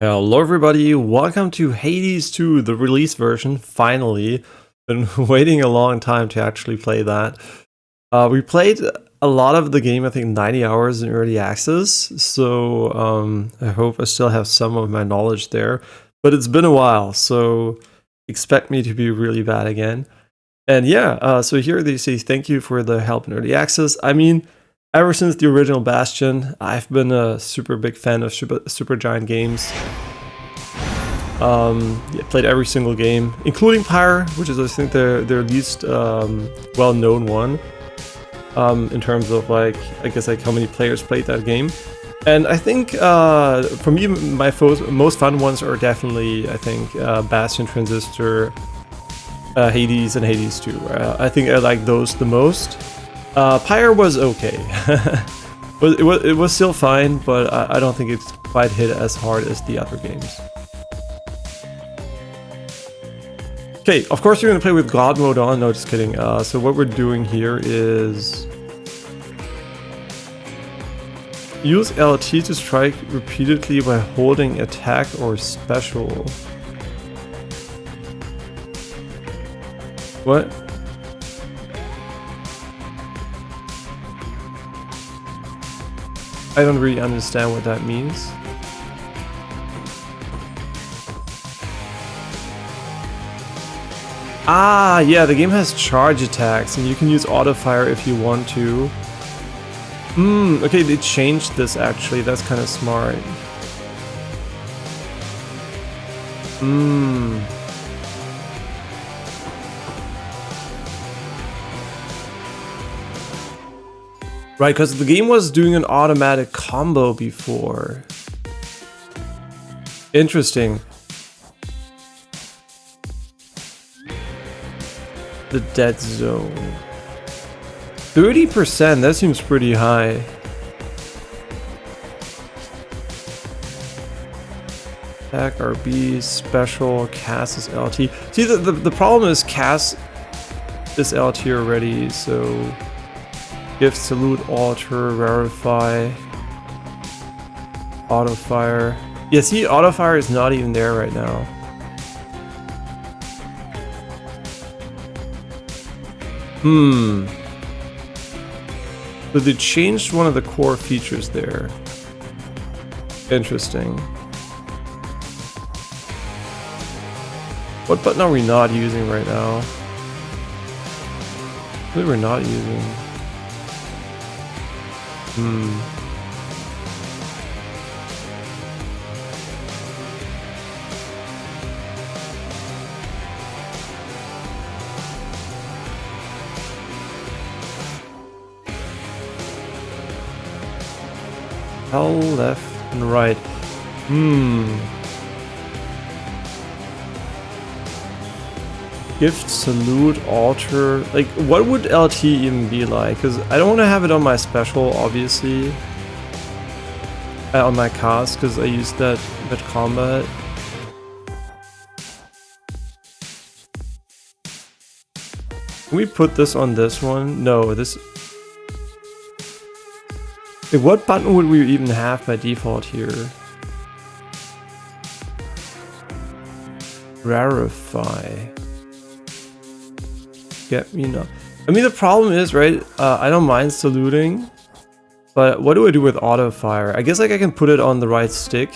Hello everybody, welcome to Hades 2, the release version, finally. Been waiting a long time to actually play that. We played a lot of the game, I think 90 hours in early access, so I hope I still have some of my knowledge there. But it's been a while, so expect me to be really bad again. And yeah, so here they say thank you for the help in early access. I mean, ever since the original Bastion, I've been a super big fan of Supergiant Games. Yeah, played every single game, including Pyre, which is I think their least well-known one. In terms of like, I guess like how many players played that game. And I think for me, my most fun ones are definitely, I think, Bastion, Transistor, Hades, and Hades 2. I think I like those the most. Pyre was okay, but it was still fine, but I don't think it's quite hit as hard as the other games. Okay, of course you're gonna play with God mode on. No, just kidding. So what we're doing here is use LT to strike repeatedly by holding attack or special. What? I don't really understand what that means. Ah, yeah, the game has charge attacks, and you can use auto fire if you want to. Okay, they changed this actually. That's kind of smart. Right, because the game was doing an automatic combo before. Interesting. The dead zone. 30%, that seems pretty high. Attack RB, special, cast is LT. See, the problem is cast is LT already, so gift, salute, alter, rarefy, auto fire. Yeah, see, auto fire is not even there right now. So they changed one of the core features there. Interesting. What button are we not using right now? What we're not using? L, left, and right. Gift, salute, alter. Like, what would LT even be like? Because I don't want to have it on my special, obviously. On my cast, because I use that combat. Can we put this on this one? No, this... Like, what button would we even have by default here? Rarefy. Get me now. I mean, the problem is, right, I don't mind saluting, but what do I do with auto fire? I guess like I can put it on the right stick.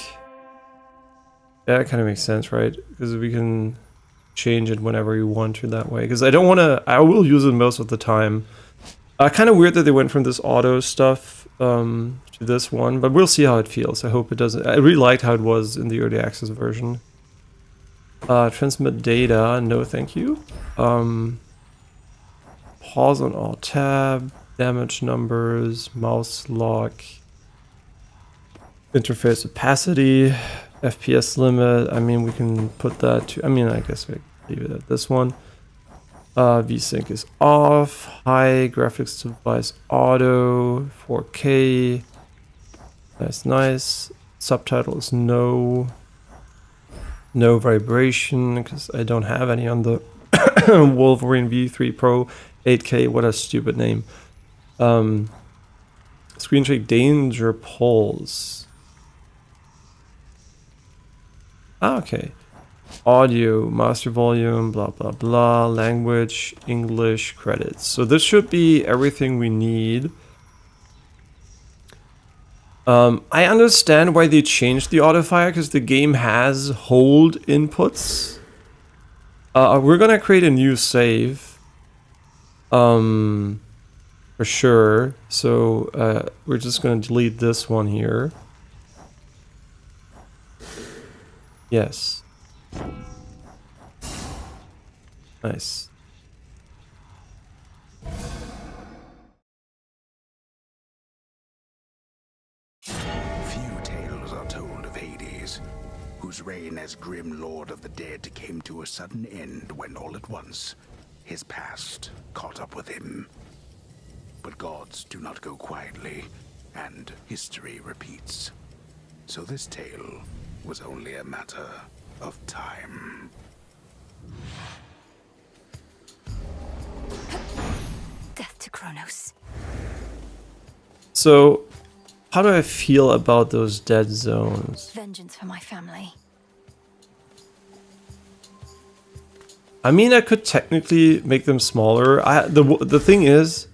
Yeah, that kind of makes sense, right? Because we can change it whenever you want to that way. Because I don't want to, I will use it most of the time. Kind of weird that they went from this auto stuff to this one, but we'll see how it feels. I hope it doesn't. I really liked how it was in the early access version. Transmit data, no thank you. Pause on all tab, damage numbers, mouse lock, interface opacity, FPS limit. I mean, we can put that to, I mean, I guess we leave it at this one. VSync is off, high graphics device auto, 4K, nice. Subtitle is no vibration, because I don't have any on the Wolverine V3 Pro 8K, what a stupid name. Screen shake, danger pulse. Ah, okay. Audio, master volume, blah, blah, blah. Language, English, credits. So this should be everything we need. I understand why they changed the autofire, because the game has hold inputs. We're gonna create a new save. For sure. So we're just gonna delete this one here. Yes. Nice. Few tales are told of Hades, whose reign as grim lord of the dead came to a sudden end when all at once his past caught up with him. But gods do not go quietly, and history repeats. So this tale was only a matter of time. Death to Chronos. So, how do I feel about those dead zones? Vengeance for my family. I mean, I could technically make them smaller. The thing is,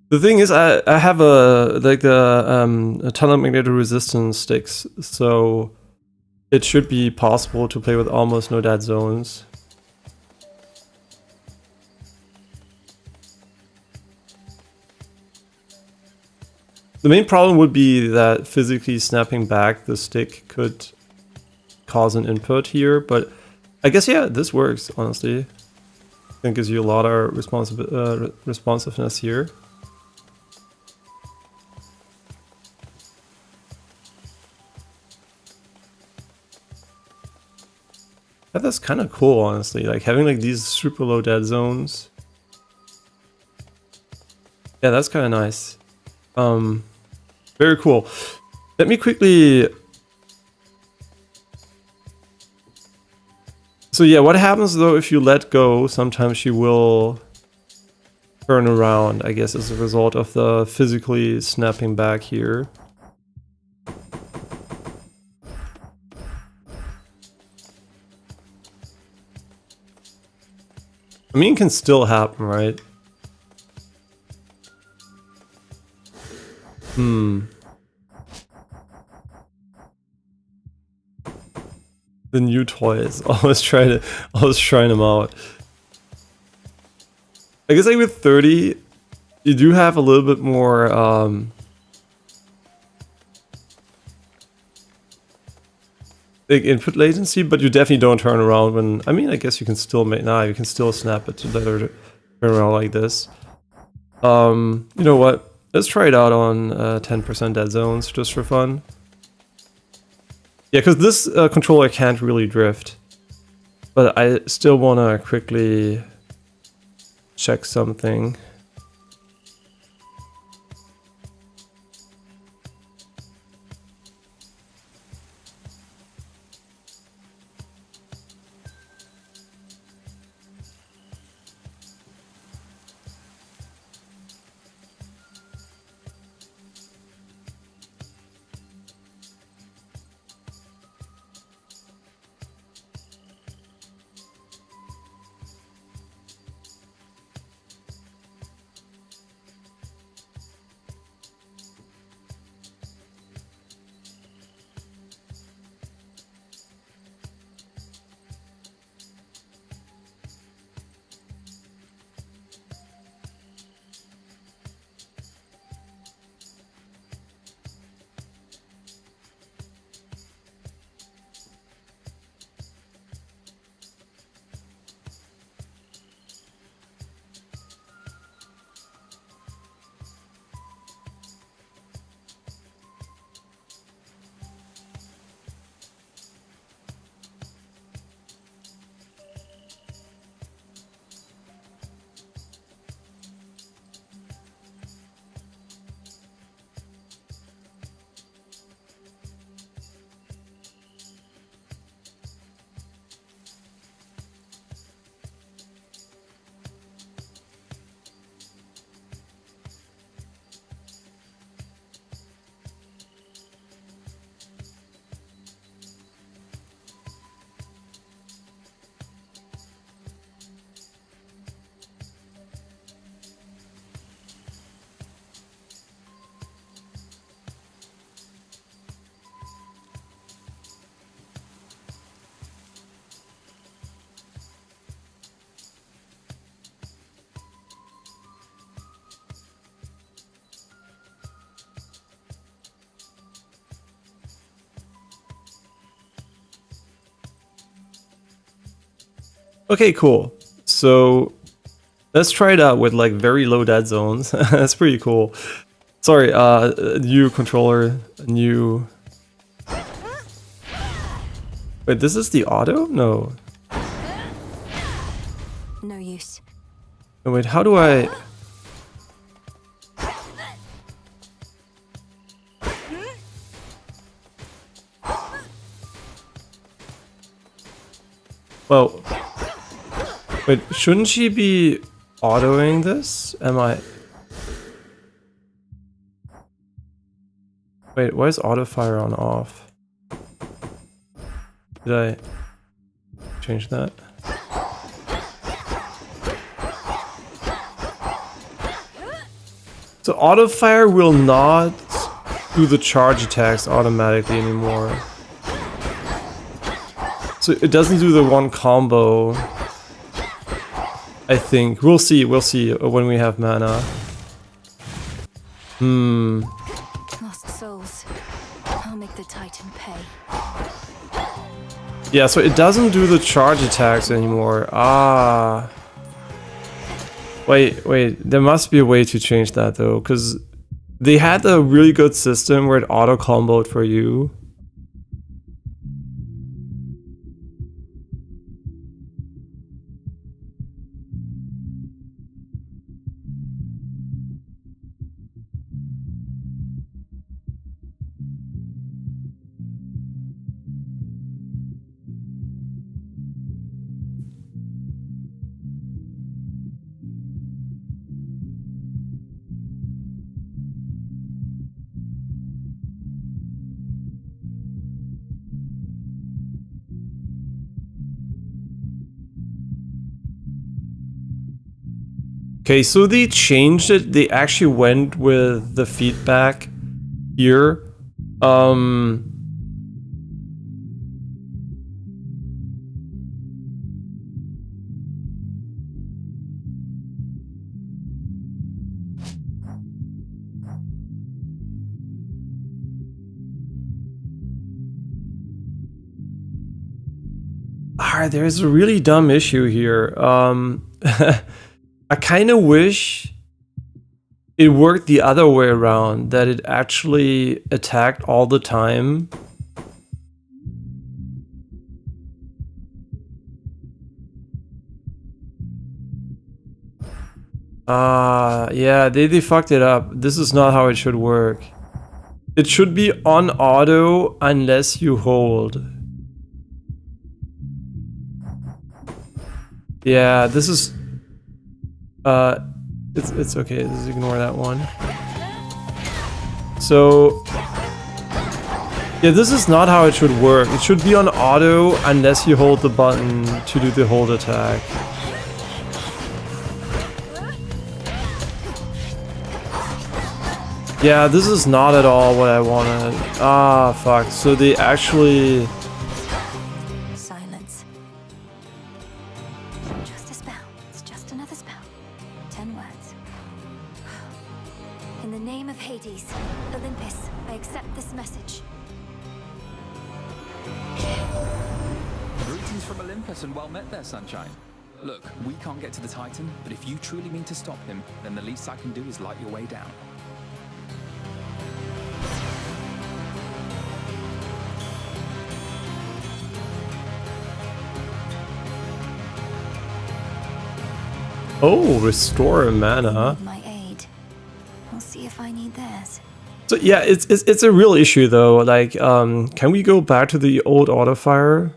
the thing is, I have a ton of magnetic resistance sticks, so it should be possible to play with almost no dead zones. The main problem would be that physically snapping back the stick could cause an input here, but I guess, yeah, this works, honestly. I think gives you a lot of responsiveness here. Yeah, that's kind of cool, honestly, like having like these super low dead zones. Yeah, that's kind of nice. Very cool. Let me quickly... So yeah, what happens though if you let go? Sometimes she will turn around, I guess, as a result of the physically snapping back here. I mean, it can still happen, right? The new toys. Always trying them out. I guess like with 30, you do have a little bit more like input latency, but you definitely don't turn around when... I mean, I guess you can still make... Nah, you can still snap it to let her turn around like this. You know what? Let's try it out on 10% dead zones, just for fun. Yeah, because this controller can't really drift. But I still want to quickly check something. Okay, cool. So let's try it out with like very low dead zones. That's pretty cool. Sorry, new controller, new. Wait, this is the auto? No. No use. Oh, wait, how do I? Well, wait, shouldn't she be autoing this? Am I? Wait, why is auto fire on off? Did I change that? So auto fire will not do the charge attacks automatically anymore. So it doesn't do the one combo. I think we'll see when we have mana. Lost souls. I'll make the Titan pay. Yeah, so it doesn't do the charge attacks anymore. Ah. Wait, there must be a way to change that though, because they had a really good system where it auto comboed for you. Okay, so they changed it. They actually went with the feedback here. There's a really dumb issue here. I kind of wish it worked the other way around, that it actually attacked all the time. Yeah, they fucked it up. This is not how it should work. It should be on auto unless you hold. Yeah, this is... It's okay, just ignore that one. So... yeah, this is not how it should work. It should be on auto unless you hold the button to do the hold attack. Yeah, this is not at all what I wanted. Ah, fuck. So they actually... Silence. Just a spell. It's just another spell. 10 words. In the name of Hades, Olympus, I accept this message. Greetings from Olympus and well met there, sunshine. Look, we can't get to the Titan, but if you truly mean to stop him, then the least I can do is light your way down. Oh, restore mana. My aid. I'll see if I need theirs. So yeah, it's a real issue though. Like, can we go back to the old auto fire?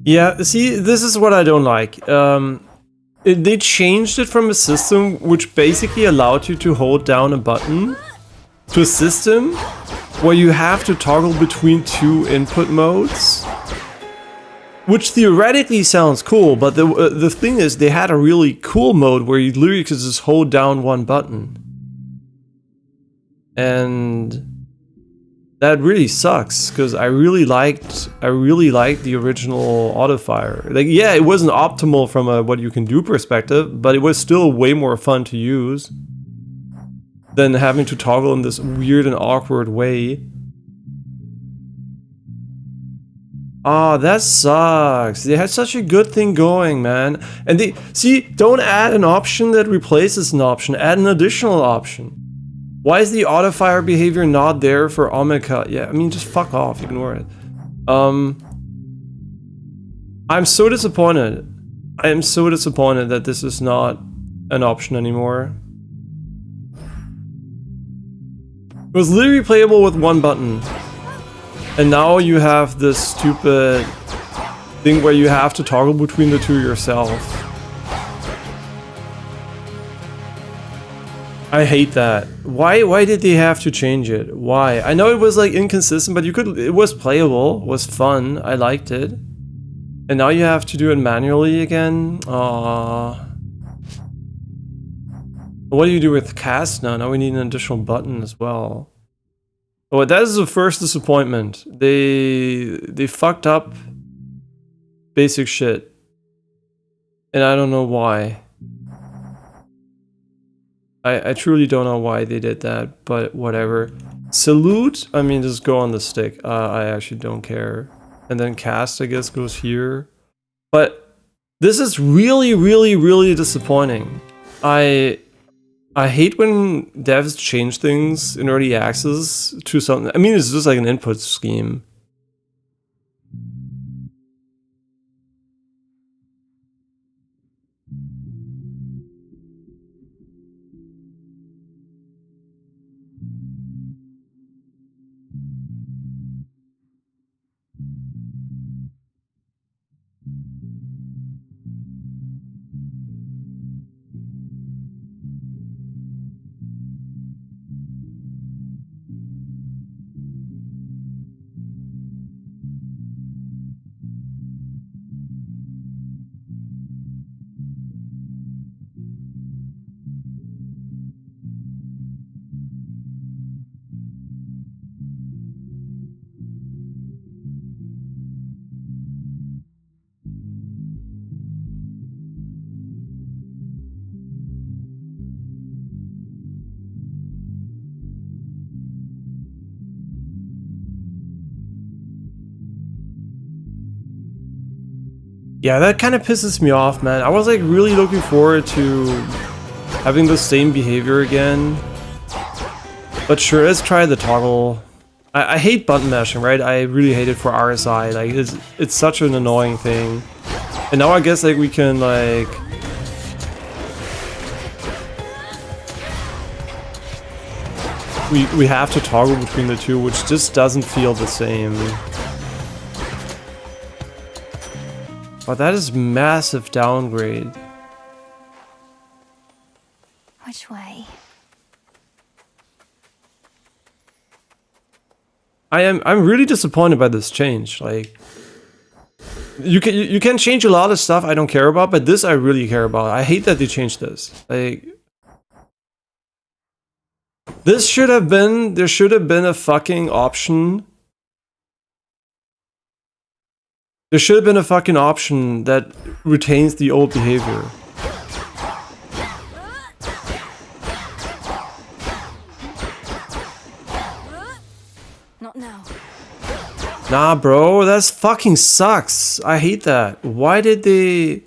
Yeah, see, this is what I don't like. They changed it from a system which basically allowed you to hold down a button to a system where you have to toggle between 2 input modes. Which theoretically sounds cool, but the thing is, they had a really cool mode where you literally could just hold down one button. And that really sucks, because I really liked the original autofire. Like, yeah, it wasn't optimal from a what you can do perspective, but it was still way more fun to use than having to toggle in this weird and awkward way. Ah, that sucks. They had such a good thing going, man. And they, see, don't add an option that replaces an option, add an additional option. Why is the autofire behavior not there for Omega? Yeah, I mean, just fuck off, ignore it. I'm so disappointed. I am so disappointed that this is not an option anymore. It was literally playable with one button. And now you have this stupid thing where you have to toggle between the two yourself. I hate that. Why did they have to change it? Why? I know it was like inconsistent, but it was playable, it was fun, I liked it. And now you have to do it manually again? Aww. What do you do with cast now? Now we need an additional button as well. Oh, that is the first disappointment. They fucked up basic shit. And I don't know why. I truly don't know why they did that, but whatever. Salute, I mean, just go on the stick. I actually don't care. And then cast, I guess, goes here. But this is really, really, really disappointing. I hate when devs change things in early access to something. I mean, it's just like an input scheme. Yeah, that kind of pisses me off, man. I was like really looking forward to having the same behavior again. But sure, let's try the toggle. I hate button mashing, right? I really hate it for RSI. Like, it's such an annoying thing. And now I guess like we can like... We have to toggle between the two, which just doesn't feel the same. But that is massive downgrade. Which way? I'm really disappointed by this change. Like, you can change a lot of stuff I don't care about, but this I really care about. I hate that they changed this. Like, this should have been, there should have been a fucking option. There should have been a fucking option that retains the old behavior. Not now. Nah, bro, that fucking sucks. I hate that. Why did they...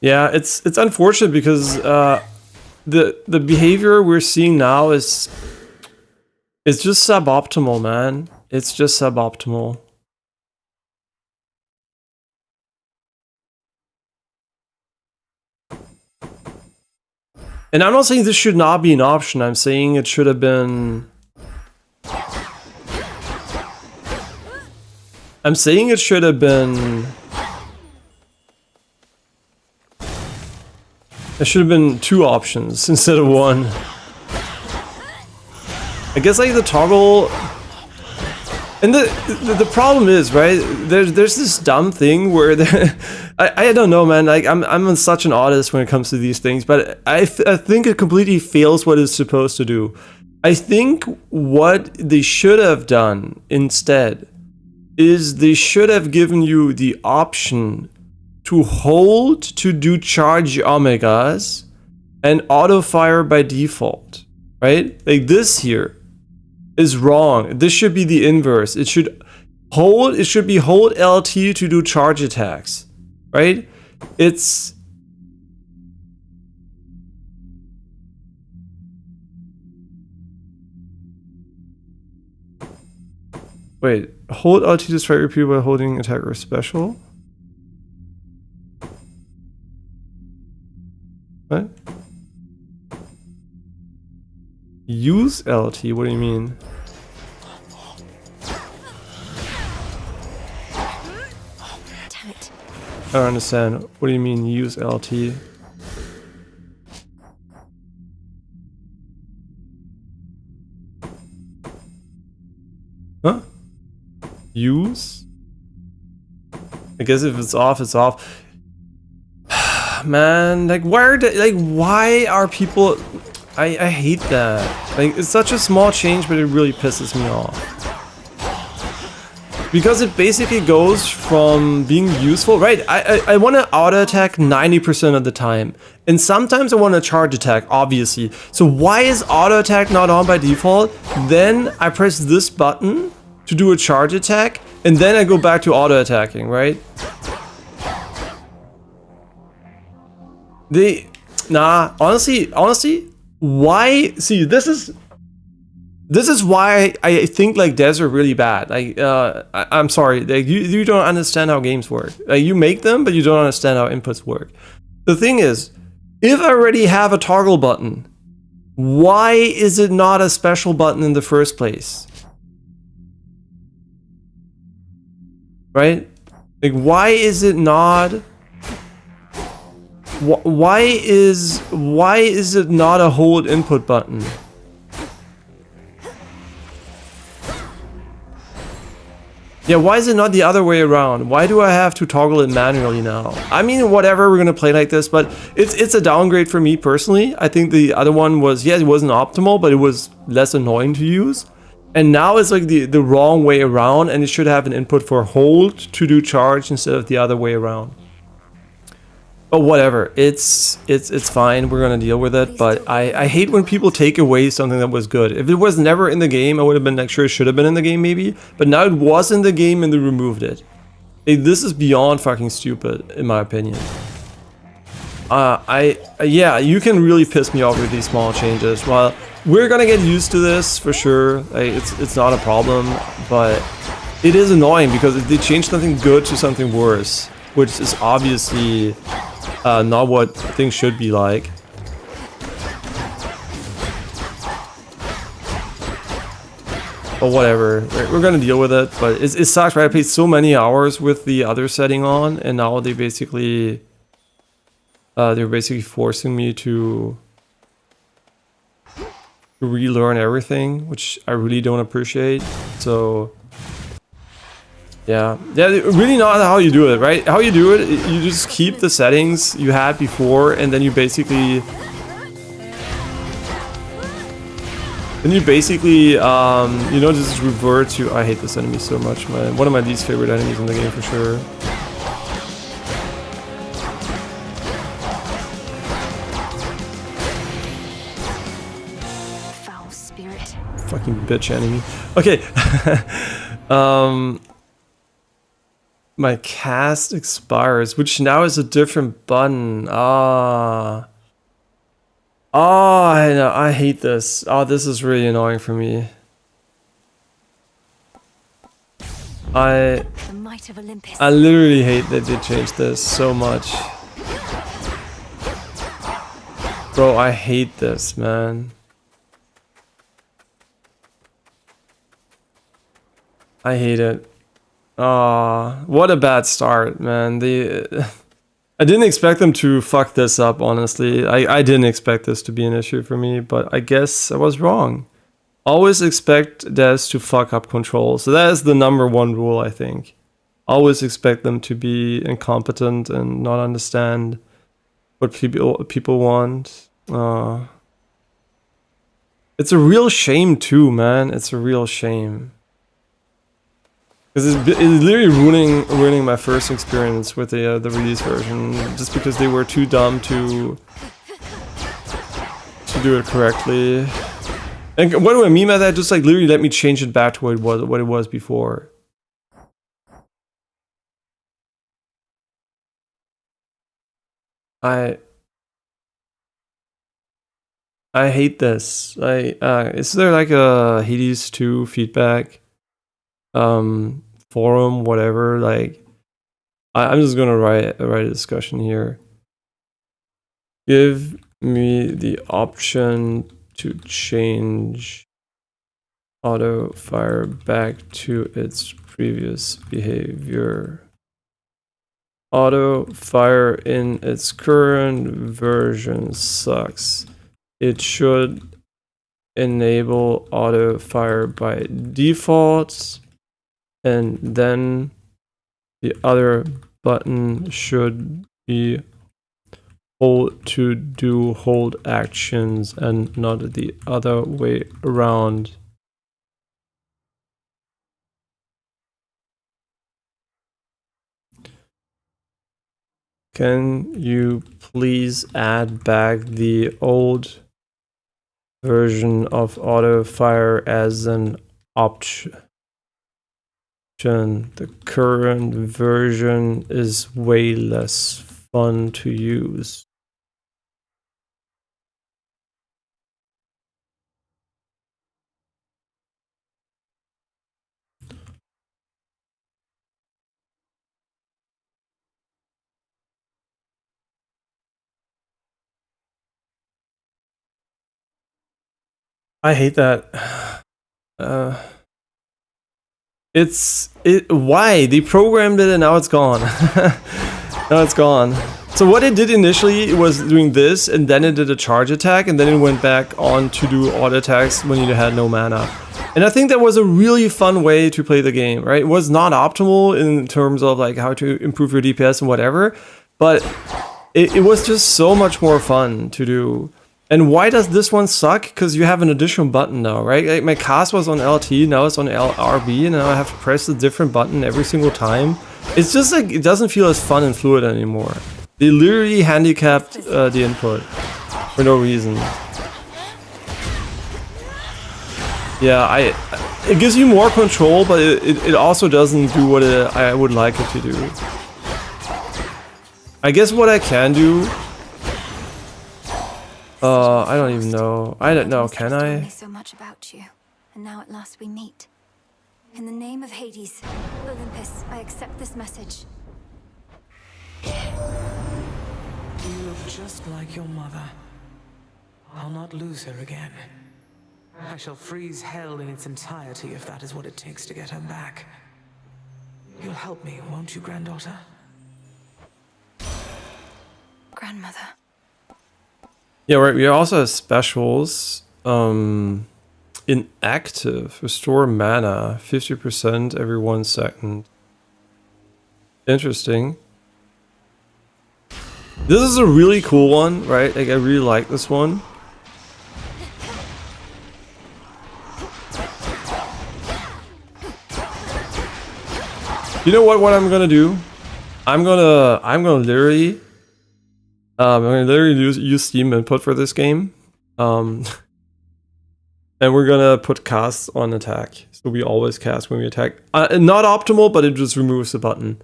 Yeah, it's unfortunate because the behavior we're seeing now is just suboptimal, man. It's just suboptimal. And I'm not saying this should not be an option. I'm saying it should have been. I'm saying it should have been. There should have been 2 options instead of 1. I guess like the toggle. And the problem is, right, there's this dumb thing where I don't know, man, like I'm such an artist when it comes to these things, but I think it completely fails what it's supposed to do. I think what they should have done instead is they should have given you the option to hold to do charge omegas and auto fire by default, right? Like this here is wrong. This should be the inverse. It should be hold LT to do charge attacks, right? It's wait, hold LT to strike repeat by holding attacker special. What? Use LT? What do you mean? Damn it. I don't understand. What do you mean use LT? Huh? Use? I guess if it's off, it's off. Man, like why are people... I hate that. Like, it's such a small change, but it really pisses me off. Because it basically goes from being useful, right? I want to auto attack 90% of the time. And sometimes I want to charge attack, obviously. So why is auto attack not on by default? Then I press this button to do a charge attack, and then I go back to auto attacking, right? Honestly, why? See, this is why I think like devs are really bad. Like, I'm sorry, like, you don't understand how games work. You make them, but you don't understand how inputs work. The thing is, if I already have a toggle button, why is it not a special button in the first place? Right? Like, why is it not? Why is it not a hold input button? Yeah, why is it not the other way around? Why do I have to toggle it manually now? I mean, whatever, we're gonna play like this, but it's a downgrade for me personally. I think the other one was, yeah, it wasn't optimal, but it was less annoying to use. And now it's like the wrong way around, and it should have an input for hold to do charge instead of the other way around. But whatever, it's fine, we're gonna deal with it, but I hate when people take away something that was good. If it was never in the game, I would have been like, sure, it should have been in the game maybe, but now it was in the game and they removed it. This is beyond fucking stupid, in my opinion. Yeah, you can really piss me off with these small changes. Well, we're gonna get used to this for sure. Like, it's not a problem, but it is annoying because they changed something good to something worse, which is obviously not what things should be like. But whatever, we're gonna deal with it. But it sucks, right? I played so many hours with the other setting on, and now they're basically forcing me to relearn everything, which I really don't appreciate. So yeah, really not how you do it, right? How you do it, you just keep the settings you had before, and then you basically just revert to... I hate this enemy so much, man. One of my least favorite enemies in the game for sure. Foul spirit. Fucking bitch enemy. Okay. my cast expires, which now is a different button. Ah. Oh, I know. I hate this. Oh, this is really annoying for me. The might of Olympus. I literally hate that they changed this so much. Bro, I hate this, man. I hate it. Ah, what a bad start, man. I didn't expect them to fuck this up, honestly. I didn't expect this to be an issue for me, but I guess I was wrong. Always expect devs to fuck up control. So that is the #1 rule, I think. Always expect them to be incompetent and not understand what people want. It's a real shame too, man. It's a real shame. Because it's literally ruining my first experience with the release version, just because they were too dumb to do it correctly. And what do I mean by that? Just like literally let me change it back to what it was before. I hate this. Is there like a Hades 2 feedback forum, whatever? Like, I'm just gonna write a discussion here. Give me the option to change auto fire back to its previous behavior. Auto fire in its current version sucks. It should enable auto fire by default, and then the other button should be hold to do hold actions and not the other way around. Can you please add back the old version of auto fire as an option? The current version is way less fun to use. I hate that. Why? They programmed it and now it's gone. Now it's gone. So what it did initially was doing this, and then it did a charge attack, and then it went back on to do auto attacks when you had no mana. And I think that was a really fun way to play the game, right? It was not optimal in terms of like how to improve your DPS and whatever, but it was just so much more fun to do. And why does this one suck? Because you have an additional button now, right? Like my cast was on LT, now it's on LRB, and now I have to press a different button every single time. It's just like, it doesn't feel as fun and fluid anymore. They literally handicapped the input for no reason. Yeah, it gives you more control, but it also doesn't do what I would like it to do. I guess what I can do... I don't even know. I don't know, can I? So much about you, and now at last we meet. In the name of Hades, Olympus, I accept this message. You look just like your mother. I'll not lose her again. I shall freeze hell in its entirety if that is what it takes to get her back. You'll help me, won't you, granddaughter? Grandmother. Yeah, right. We also have specials. Inactive. Restore mana 50% every 1 second. Interesting. This is a really cool one, right? Like I really like this one. You know what I'm gonna do? I'm gonna literally use Steam input for this game. And we're gonna put cast on attack. So we always cast when we attack. Not optimal, but it just removes the button.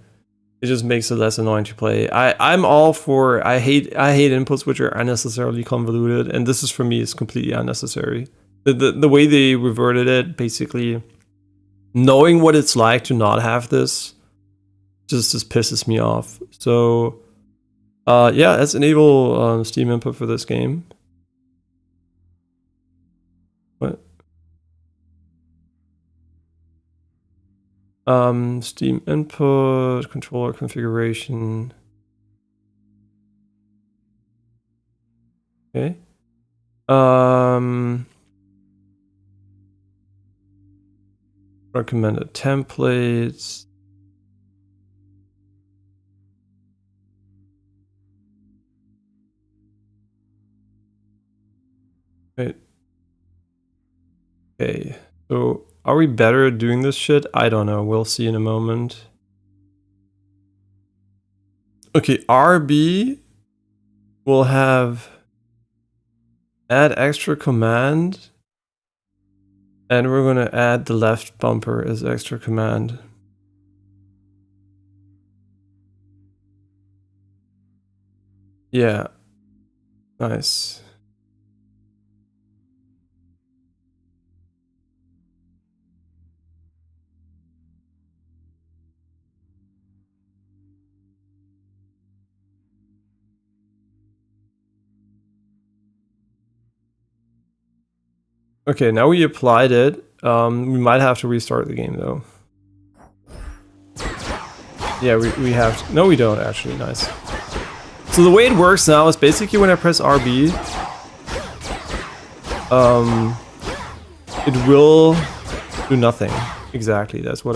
It just makes it less annoying to play. I'm all for, I hate inputs which are unnecessarily convoluted, and this is for me is completely unnecessary. The way they reverted it, basically knowing what it's like to not have this just pisses me off. So yeah, let's enable Steam input for this game. What? Steam input, controller configuration. Okay. Recommended templates. Wait. Okay. So are we better at doing this shit? I don't know. We'll see in a moment. Okay, RB will have add extra command, and we're gonna add the left bumper as extra command. Yeah, nice. Okay, now we applied it. We might have to restart the game though. Yeah, we have to. No, we don't actually. Nice. So the way it works now is basically when I press RB, it will do nothing. Exactly, that's what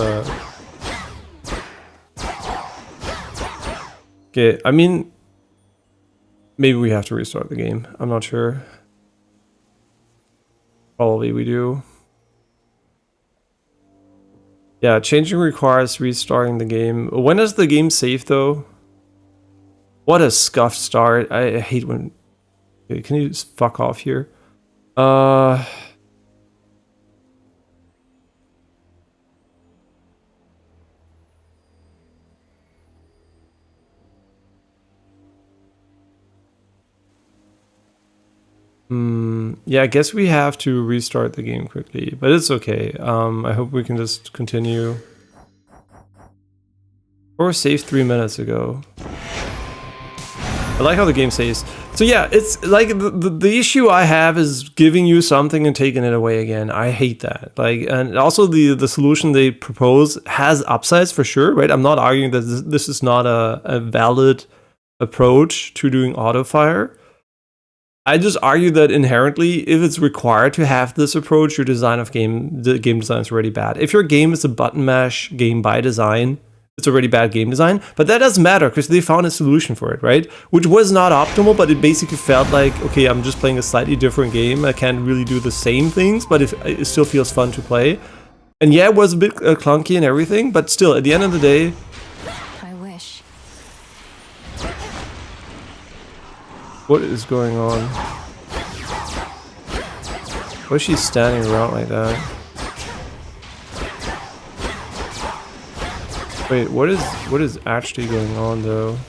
Okay, I mean, maybe we have to restart the game. I'm not sure. Probably we do. Yeah, changing requires restarting the game. When does the game save though? What a scuffed start. I hate when... Okay, can you just fuck off here? Yeah, I guess we have to restart the game quickly, but it's okay. I hope we can just continue. Or save 3 minutes ago. I like how the game saves. So yeah, it's like the issue I have is giving you something and taking it away again. I hate that. Like, and also the solution they propose has upsides for sure, right? I'm not arguing that this is not a valid approach to doing auto fire. I just argue that inherently, if it's required to have this approach, your design of the game design is already bad. If your game is a button mash game by design, it's already bad game design. But that doesn't matter because they found a solution for it, right? Which was not optimal, but it basically felt like, okay, I'm just playing a slightly different game. I can't really do the same things, but it still feels fun to play. And yeah, it was a bit clunky and everything, but still, at the end of the day, what is going on? Why is she standing around like that? Wait, what is actually going on though?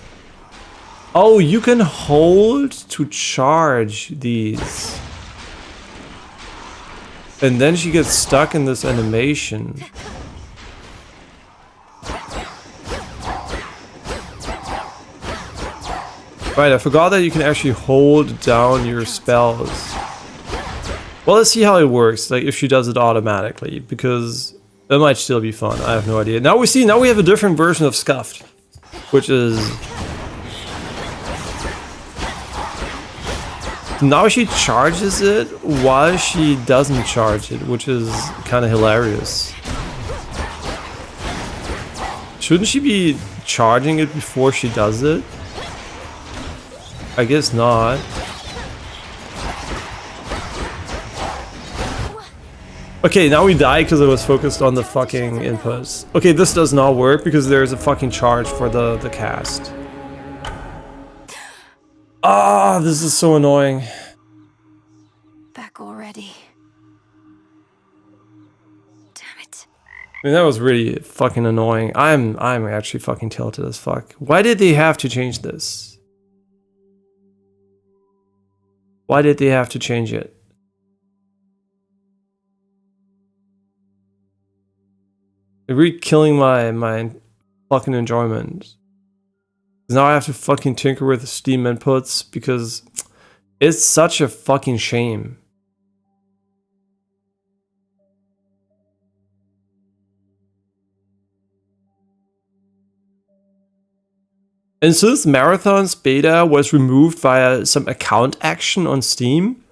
Oh, you can hold to charge these. And then she gets stuck in this animation. Right, I forgot that you can actually hold down your spells. Well, let's see how it works, like if she does it automatically, because that might still be fun. I have no idea. Now we have a different version of Scuffed, which is... Now she charges it while she doesn't charge it, which is kind of hilarious. Shouldn't she be charging it before she does it? I guess not. Okay, now we die because I was focused on the fucking inputs. Okay, this does not work because there's a fucking charge for the cast. Ah, this is so annoying. Back already. Damn it. I mean, that was really fucking annoying. I'm actually fucking tilted as fuck. Why did they have to change this? Why did they have to change it? They're really killing my fucking enjoyment. Now I have to fucking tinker with Steam inputs because it's such a fucking shame. And since Marathon's beta was removed via some account action on Steam,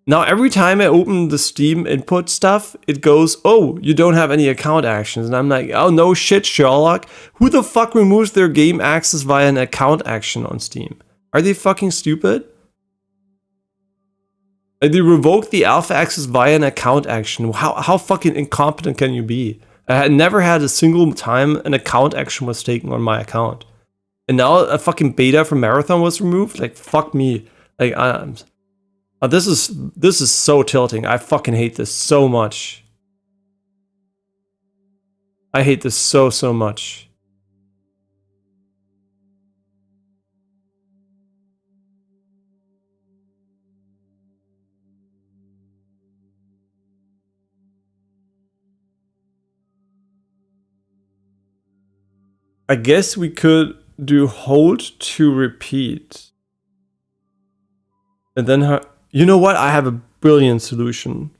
now every time I open the Steam input stuff, it goes, oh, you don't have any account actions. And I'm like, oh no shit, Sherlock. Who the fuck removes their game access via an account action on Steam? Are they fucking stupid? Like, they revoke the alpha access via an account action. How fucking incompetent can you be? I had never had a single time an account action was taken on my account. And now a fucking beta from Marathon was removed? Like, fuck me. Like, this is so tilting. I fucking hate this so much. I hate this so much. I guess we could do hold to repeat. And then, you know what? I have a brilliant solution.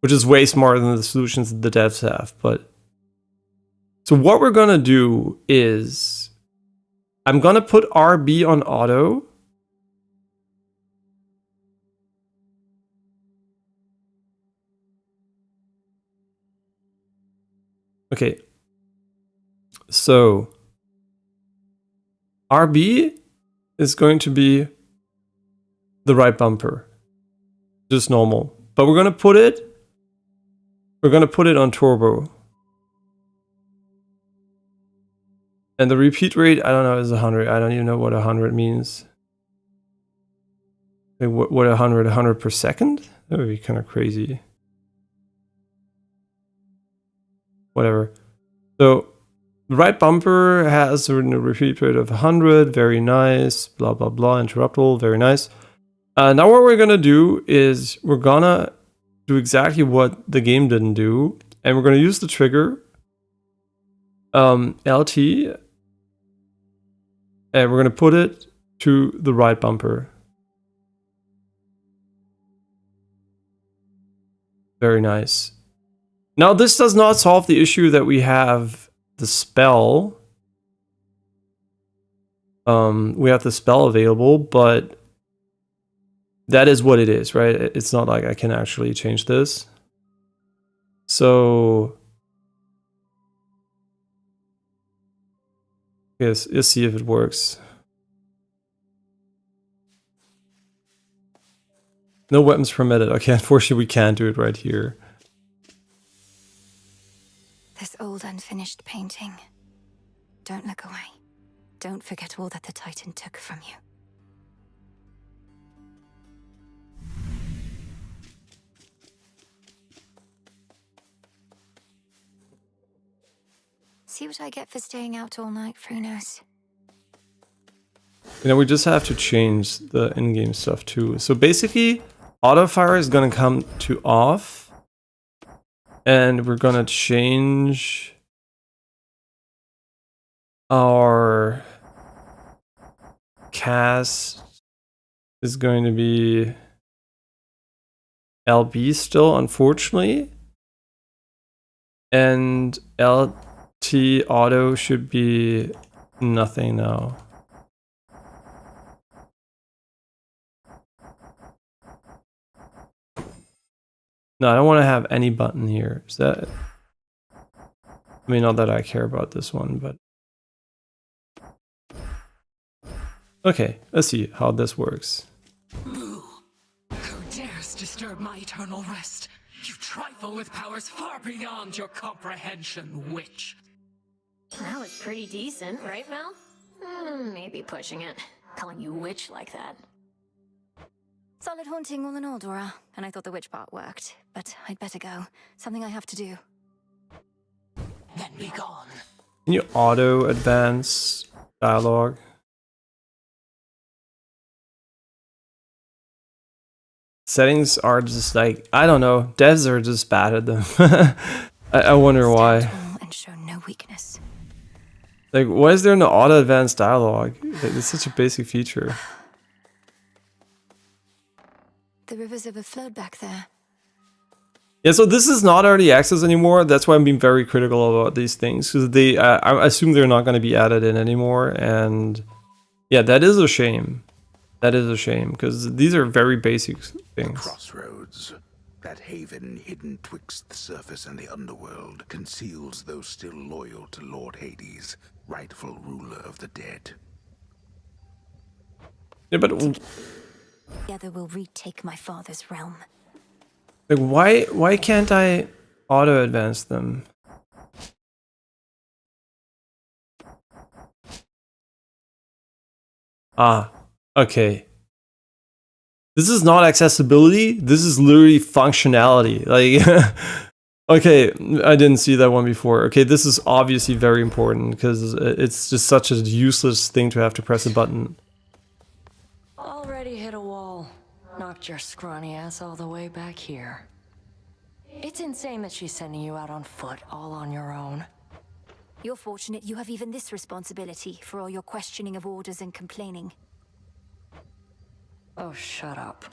Which is way smarter than the solutions that the devs have. But so what we're gonna do is I'm gonna put RB on auto. Okay. So RB is going to be the right bumper. Just normal. But we're gonna put it on turbo. And the repeat rate, I don't know, is 100. I don't even know what 100 means. Like what 100 per second? That would be kind of crazy. Whatever. So the right bumper has a repeat rate of 100. Very nice. Blah, blah, blah. Interruptible. Very nice. Now what we're going to do is we're going to do exactly what the game didn't do. And we're going to use the trigger LT. And we're going to put it to the right bumper. Very nice. Now this does not solve the issue that we have the spell. We have the spell available, but that is what it is, right? It's not like I can actually change this. So yes, let's see if it works. No weapons permitted. Okay, unfortunately we can't do it right here. This old unfinished painting. Don't look away. Don't forget all that the Titan took from you. See what I get for staying out all night, Chronos. You know, we just have to change the in-game stuff too. So basically, auto fire is gonna come to off. And we're gonna change our cast is going to be LB still, unfortunately. And LT auto should be nothing now. No, I don't want to have any button here. Is that... I mean, not that I care about this one, but... Okay, let's see how this works. Who dares disturb my eternal rest? You trifle with powers far beyond your comprehension, witch. That was pretty decent, right, Mel? Maybe pushing it. Calling you witch like that. Solid haunting all in all, Dora. And I thought the witch part worked. But I'd better go. Something I have to do. Then be gone. Can you auto advance dialogue? Settings are just like, I don't know, devs are just bad at them. I wonder why. Stand tall and show no weakness. Like, why is there no auto advance dialogue? It's such a basic feature. The rivers overflowed back there. Yeah, so this is not early access anymore. That's why I'm being very critical about these things, because they, I assume they're not going to be added in anymore. And yeah, that is a shame. That is a shame, because these are very basic things. Crossroads. That haven hidden twixt the surface and the underworld conceals those still loyal to Lord Hades, rightful ruler of the dead. Yeah, but Together we'll retake my father's realm. like, why can't I auto advance them? Ah, okay. This is not accessibility. This is literally functionality. Like, okay, I didn't see that one before. Okay, this is obviously very important because it's just such a useless thing to have to press a button. Already hit a wall. Knocked your scrawny ass all the way back here. It's insane that she's sending you out on foot, all on your own. You're fortunate you have even this responsibility for all your questioning of orders and complaining. Oh, shut up.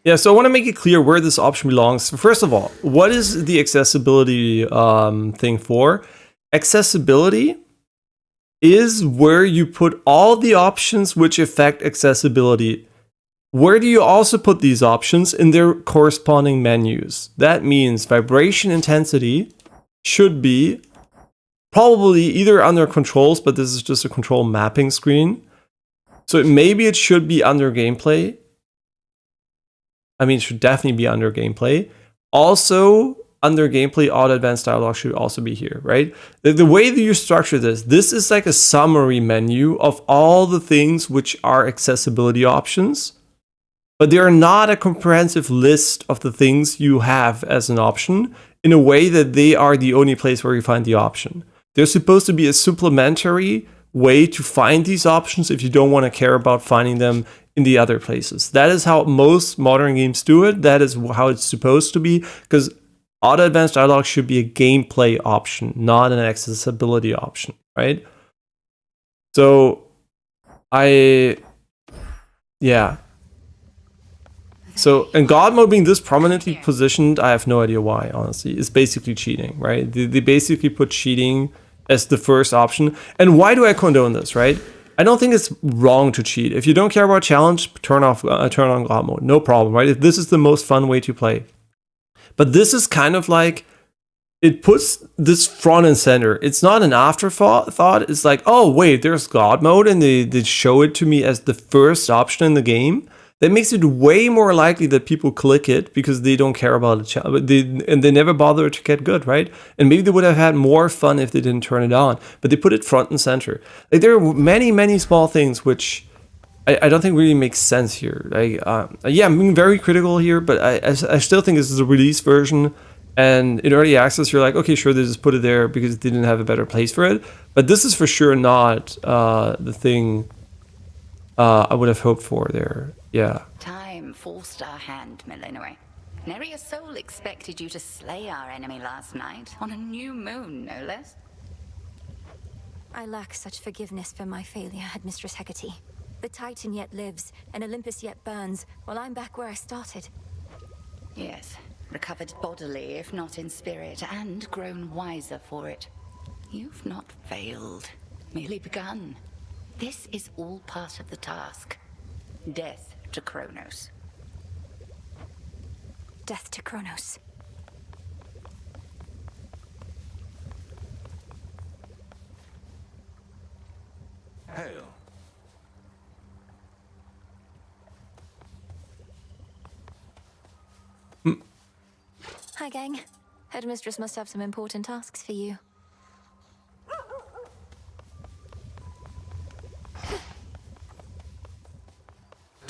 Yeah, so I want to make it clear where this option belongs. First of all, what is the accessibility thing for? Accessibility is where you put all the options which affect accessibility. Where do you also put these options? In their corresponding menus. That means vibration intensity should be probably either under controls, but this is just a control mapping screen. So maybe it should be under gameplay. I mean, it should definitely be under gameplay. Also, under gameplay, auto advanced dialogue should also be here, right? The way that you structure this is like a summary menu of all the things which are accessibility options, but they are not a comprehensive list of the things you have as an option in a way that they are the only place where you find the option. They're supposed to be a supplementary way to find these options if you don't want to care about finding them in the other places. That is how most modern games do it. That is how it's supposed to be, because auto advanced dialogue should be a gameplay option, not an accessibility option, right? So So, and God mode being this prominently positioned, I have no idea why, honestly. It's basically cheating, right? They basically put cheating as the first option. And why do I condone this, right? I don't think it's wrong to cheat. If you don't care about challenge, turn on God mode. No problem, right? If this is the most fun way to play. But this is kind of like, it puts this front and center. It's not an afterthought. It's like, oh, wait, there's God mode, and they show it to me as the first option in the game. That makes it way more likely that people click it because they don't care about it. And they never bother to get good, right? And maybe they would have had more fun if they didn't turn it on. But they put it front and center. Like, there are many, many small things which I don't think really makes sense here. Yeah, I'm being very critical here, but I still think this is a release version. And in early access, you're like, okay, sure, they just put it there because they didn't have a better place for it. But this is for sure not the thing I would have hoped for there. Yeah. Time forced our hand, Melinoë. Nary a soul expected you to slay our enemy last night, on a new moon, no less. I lack such forgiveness for my failure, Headmistress Hecate. The Titan yet lives, and Olympus yet burns, while I'm back where I started. Yes, recovered bodily, if not in spirit, and grown wiser for it. You've not failed, merely begun. This is all part of the task. Death to Chronos. Death to Chronos. Hail. Hi, gang. Headmistress must have some important tasks for you.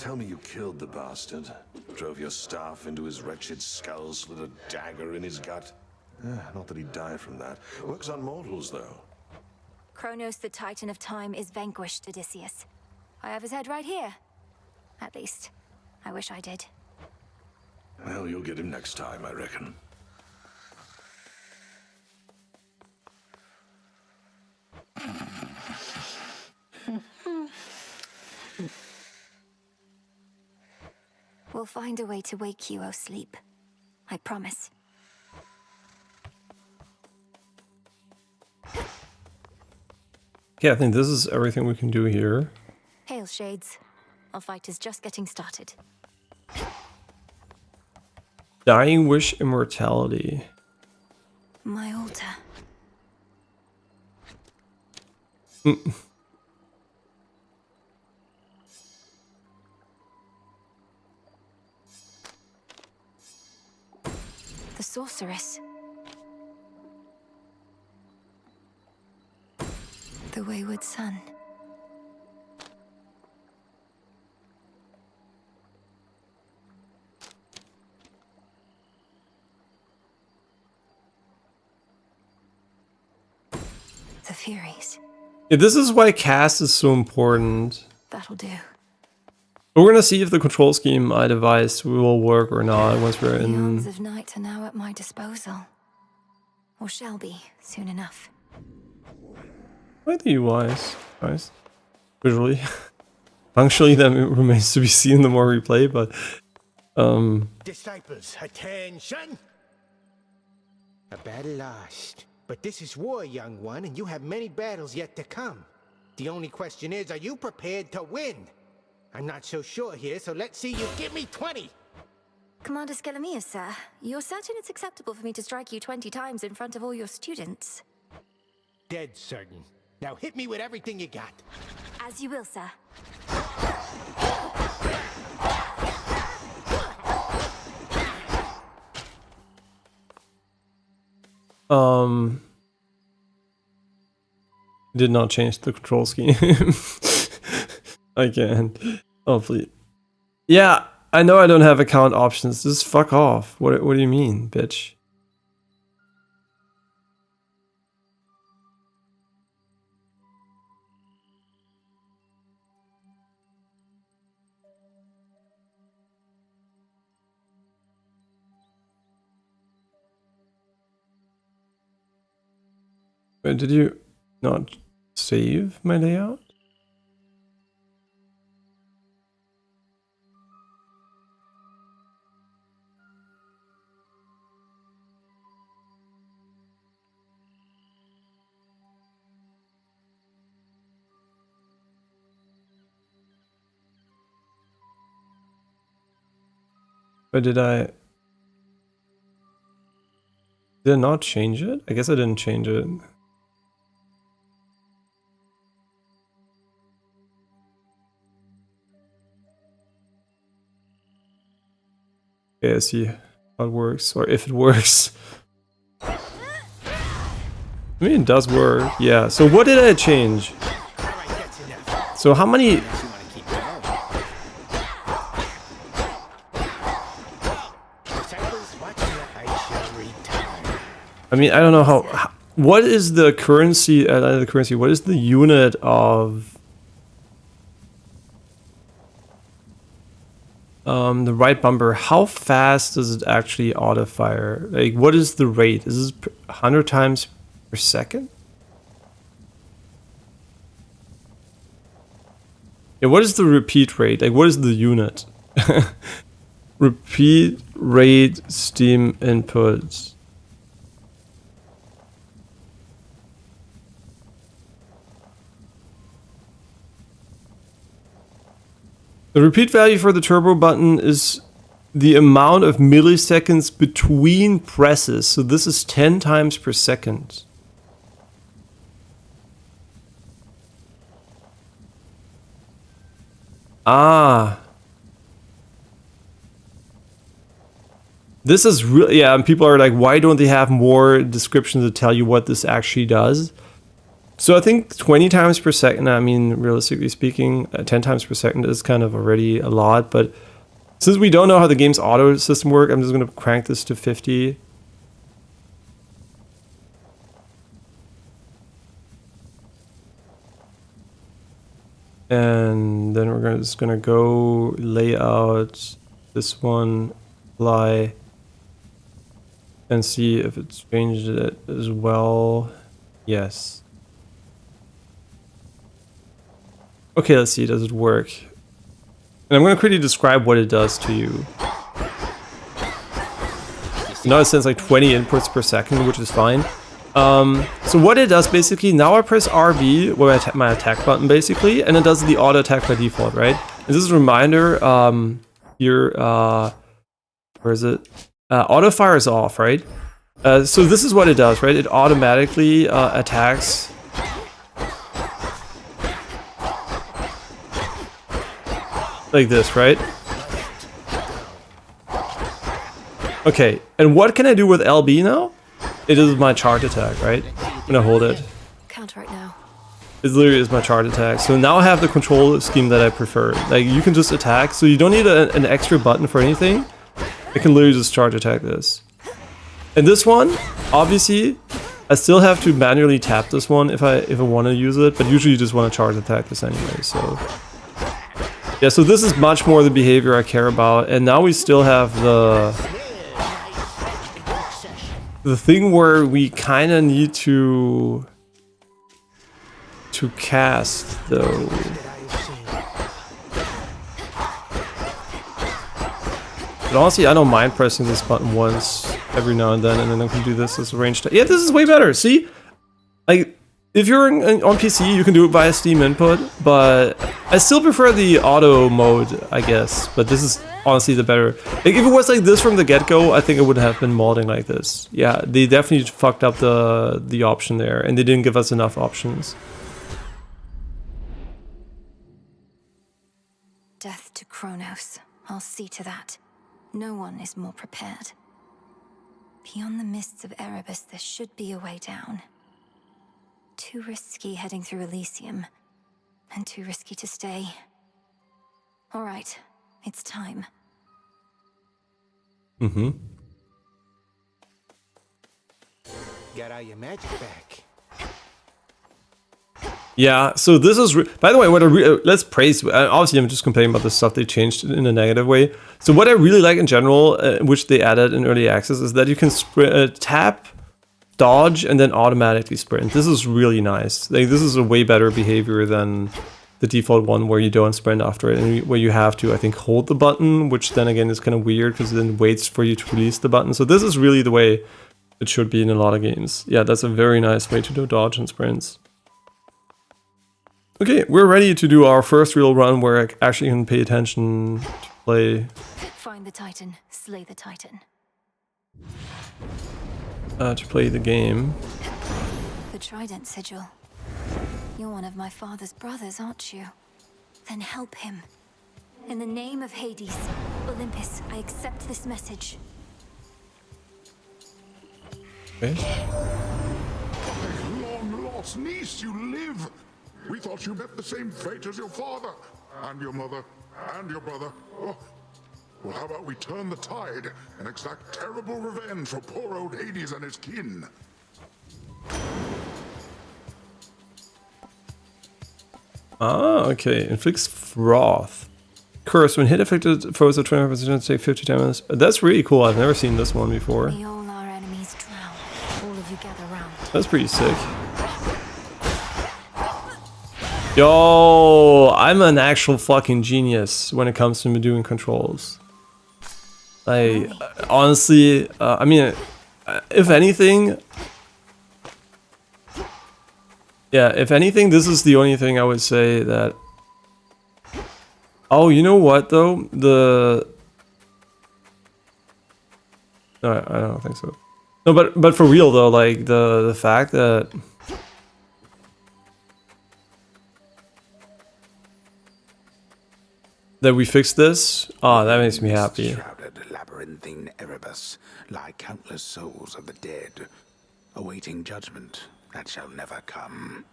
Tell me you killed the bastard. Drove your staff into his wretched skull, slid a dagger in his gut. Not that he died from that. Works on mortals, though. Chronos, the Titan of Time, is vanquished, Odysseus. I have his head right here. At least, I wish I did. Well, you'll get him next time, I reckon. We'll find a way to wake you, O sleep. I promise. Okay, I think this is everything we can do here. Hail, Shades. Our fight is just getting started. Dying Wish Immortality. My altar. The sorceress. The wayward son. The Furies. Yeah, this is why cast is so important. That'll do. We're gonna see if the control scheme I devised will work or not once we're The in. arms of night are now at my disposal. Or shall be, soon enough. I like the UI is nice. Visually. Functionally, that remains to be seen the more we play, but... Disciples, attention! A battle lost. But this is war, young one, and you have many battles yet to come. The only question is, are you prepared to win? I'm not so sure here, so let's see you give me 20! Commander Skelemius, sir, you're certain it's acceptable for me to strike you 20 times in front of all your students? Dead certain. Now hit me with everything you got. As you will, sir. Did not change the control scheme. I can't. Hopefully. Yeah, I know I don't have account options. Just fuck off. What do you mean, bitch? Wait, did you not save my layout? But did I not change it? I guess I didn't change it. Okay, I see how it works, or if it works. I mean, it does work, yeah. So what did I change? So how many... I mean, I don't know how what is the currency, what is the unit of... the right bumper, how fast does it actually auto fire? Like, what is the rate? Is this 100 times per second? Yeah, what is the repeat rate? Like, what is the unit? Repeat rate Steam inputs. The repeat value for the turbo button is the amount of milliseconds between presses. So this is 10 times per second. Ah. This is really, yeah, and people are like, why don't they have more descriptions to tell you what this actually does? So I think 20 times per second, I mean, realistically speaking, 10 times per second is kind of already a lot, but since we don't know how the game's auto system works, I'm just going to crank this to 50. And then we're just gonna go lay out this one, apply, and see if it's changed it as well. Yes. Okay, let's see, does it work? And I'm gonna quickly describe what it does to you. Now it sends like 20 inputs per second, which is fine. So what it does basically, now I press RB, with my attack button basically, and it does the auto attack by default, right? And this is a reminder, here, where is it? Auto fire is off, right? So this is what it does, right? It automatically attacks like this, right? Okay, and what can I do with LB now? It is my charge attack, right? I'm gonna hold it. Counter right now. It literally is my charge attack. So now I have the control scheme that I prefer. Like, you can just attack, so you don't need an extra button for anything. I can literally just charge attack this. And this one, obviously, I still have to manually tap this one if I want to use it, but usually you just want to charge attack this anyway, so... Yeah, so this is much more the behavior I care about, and now we still have the thing where we kind of need to cast, though. But honestly, I don't mind pressing this button once every now and then I can do this as a ranged. Yeah, this is way better. See, like, if you're on PC, you can do it via Steam input, but I still prefer the auto mode, I guess. But this is honestly the better. Like, if it was like this from the get-go, I think it would have been modding like this. Yeah, they definitely fucked up the option there, and they didn't give us enough options. Death to Chronos. I'll see to that. No one is more prepared. Beyond the mists of Erebus, there should be a way down. Too risky heading through Elysium, and too risky to stay. All right, it's time. Got all your magic back. Yeah, so this is... By the way, what let's praise... obviously, I'm just complaining about the stuff they changed in a negative way. So what I really like in general, which they added in early access, is that you can tap, dodge, and then automatically sprint. This is really nice. Like, this is a way better behavior than the default one where you don't sprint after it, and where you have to, I think, hold the button, which then again is kind of weird because it then waits for you to release the button. So this is really the way it should be in a lot of games. Yeah, that's a very nice way to do dodge and sprints. Okay, we're ready to do our first real run where I actually can pay attention to play. Find the Titan, slay the Titan. To play the game. The Trident Sigil. You're one of my father's brothers, aren't you? Then help him. In the name of Hades, Olympus, I accept this message. Okay. Long lost niece, you live! We thought you met the same fate as your father, and your mother, and your brother. Oh. Well, how about we turn the tide and exact terrible revenge for poor old Hades and his kin? Ah, okay. Inflicts wrath. Curse. When hit affected foes of 25% take 50 damage. That's really cool. I've never seen this one before. May all our enemies drown. All of you gather round. That's pretty sick. Yo, I'm an actual fucking genius when it comes to doing controls. Like, honestly, I mean, if anything... Yeah, if anything, this is the only thing I would say that... Oh, you know what, though? No, I don't think so. No, but for real, though, like, the fact that... that we fixed this? Oh, that makes me happy. Shrouded labyrinthine Erebus lie countless souls of the dead, awaiting judgment that shall never come.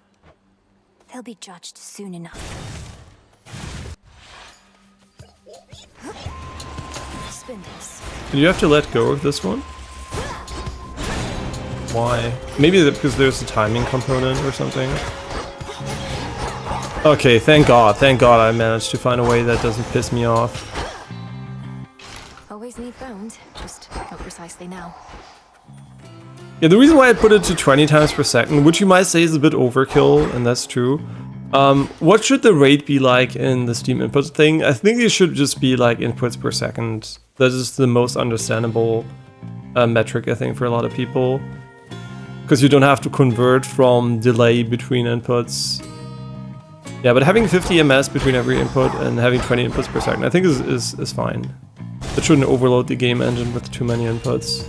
They'll be judged soon enough. Spindles. Do you have to let go of this one? Why? Maybe because there's a timing component or something. Okay, thank God I managed to find a way that doesn't piss me off. Always need bones, just not precisely now. Yeah, the reason why I put it to 20 times per second, which you might say is a bit overkill, and that's true. What should the rate be like in the Steam inputs thing? I think it should just be like inputs per second. That is the most understandable metric, I think, for a lot of people. Because you don't have to convert from delay between inputs. Yeah, but having 50 ms between every input and having 20 inputs per second, I think is fine. It shouldn't overload the game engine with too many inputs.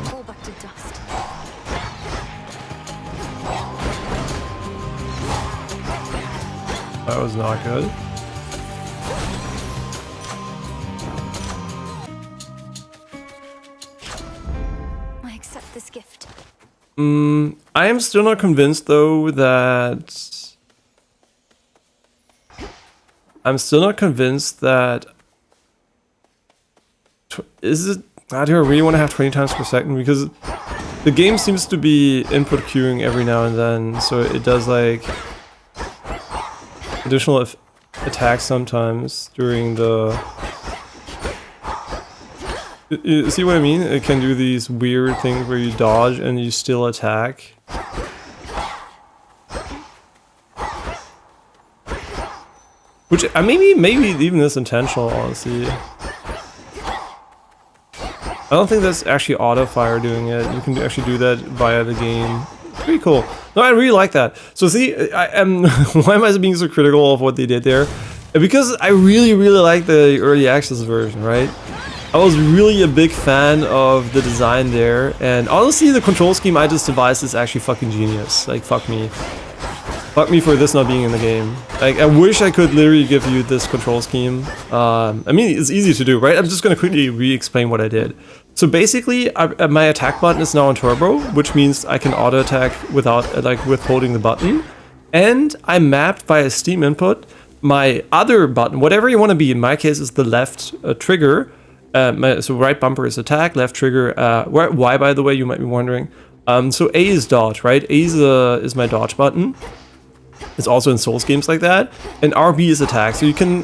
Fall back to dust. That was not good. I accept this gift. I am still not convinced though that... I'm still not convinced that... Is it... Do I really want to have 20 times per second? Because the game seems to be input queuing every now and then, so it does like additional attacks sometimes during the... You see what I mean? It can do these weird things where you dodge and you still attack. Which, maybe even is intentional, honestly. I don't think that's actually auto-fire doing it. You can actually do that via the game. Pretty cool. No, I really like that. So see, why am I being so critical of what they did there? Because I really like the early access version, right? I was really a big fan of the design there, and honestly the control scheme I just devised is actually fucking genius. Like, fuck me. Fuck me for this not being in the game. Like, I wish I could literally give you this control scheme. I mean, it's easy to do, right? I'm just gonna quickly re-explain what I did. So basically, my attack button is now on turbo, which means I can auto attack without, like, withholding the button. And I mapped via Steam input my other button, whatever you want to be. In my case, is the left trigger. So right bumper is attack, left trigger, Y by the way, you might be wondering. So A is dodge, right? A is my dodge button. It's also in Souls games like that. And RB is attack, so you can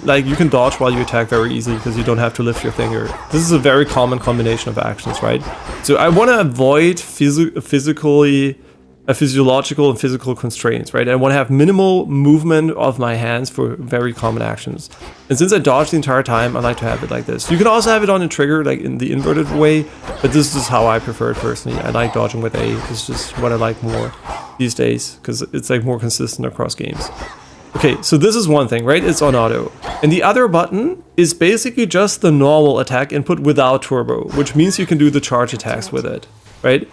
dodge while you attack very easily because you don't have to lift your finger. This is a very common combination of actions, right? So I want to avoid physiological and physical constraints, right? I want to have minimal movement of my hands for very common actions. And since I dodge the entire time, I like to have it like this. You can also have it on a trigger, like in the inverted way, but this is how I prefer it personally. I like dodging with A. It's just what I like more these days, because it's like more consistent across games. Okay, so this is one thing, right? It's on auto. And the other button is basically just the normal attack input without turbo, which means you can do the charge attacks with it, right?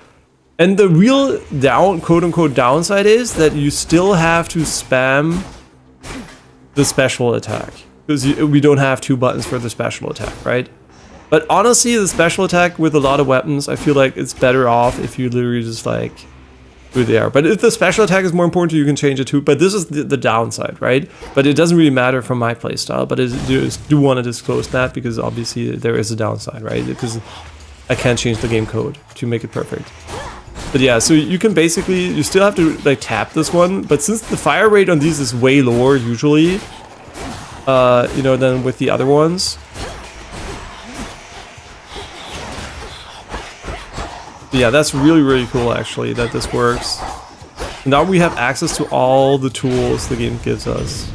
And the real quote-unquote downside is that you still have to spam the special attack, because we don't have two buttons for the special attack, right? But honestly, the special attack with a lot of weapons, I feel like it's better off if you literally just like do the arrow. But if the special attack is more important to you, you can change it too. But this is the downside, right? But it doesn't really matter from my playstyle, but I do want to disclose that because obviously there is a downside, right? Because I can't change the game code to make it perfect. But yeah, so you can basically, you still have to like tap this one, but since the fire rate on these is way lower usually, you know, than with the other ones. But yeah, that's really cool actually that this works. Now we have access to all the tools the game gives us.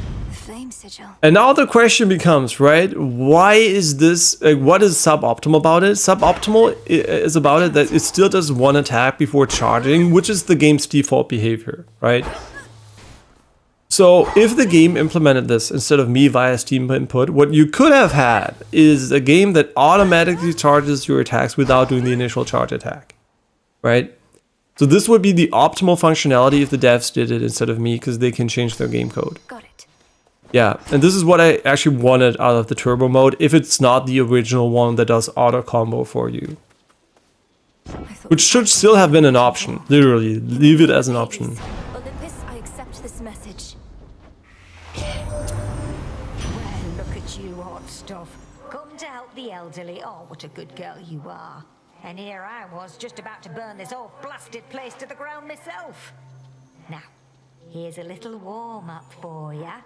And now the question becomes, right, why is this, like, what is suboptimal about it? Suboptimal is about it that it still does one attack before charging, which is the game's default behavior, right? So if the game implemented this instead of me via Steam input, what you could have had is a game that automatically charges your attacks without doing the initial charge attack, right? So this would be the optimal functionality if the devs did it instead of me, because they can change their game code. Got it. Yeah, and this is what I actually wanted out of the turbo mode, if it's not the original one that does auto combo for you. Which should still have been an option, literally, leave it as an option. Olympus, I accept this message. Well, look at you, hot stuff. Come to help the elderly. Oh, what a good girl you are. And here I was, just about to burn this whole blasted place to the ground myself. Now, here's a little warm-up for ya.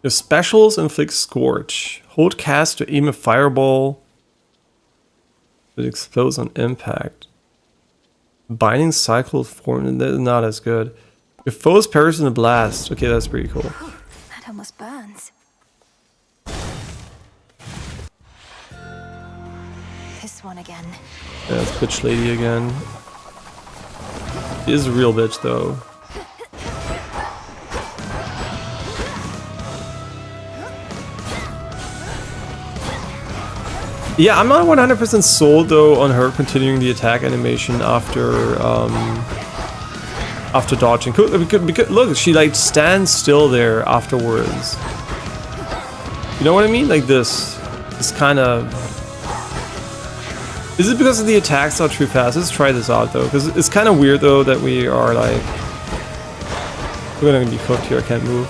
Your specials inflict Scorch. Hold cast to aim a fireball that explodes on impact. Binding cycle form, not as good. Your foes perish in a blast. Okay, that's pretty cool. That almost burns. This one again. Yeah, it's Bitch Lady again. She is a real bitch though. Yeah, I'm not 100% sold though on her continuing the attack animation after dodging. Because, look, she like stands still there afterwards. You know what I mean? Like this kind of. Is it because of the attacks not too fast? Let's try this out though, because it's kind of weird though that we are like. We're gonna be cooked here. I can't move.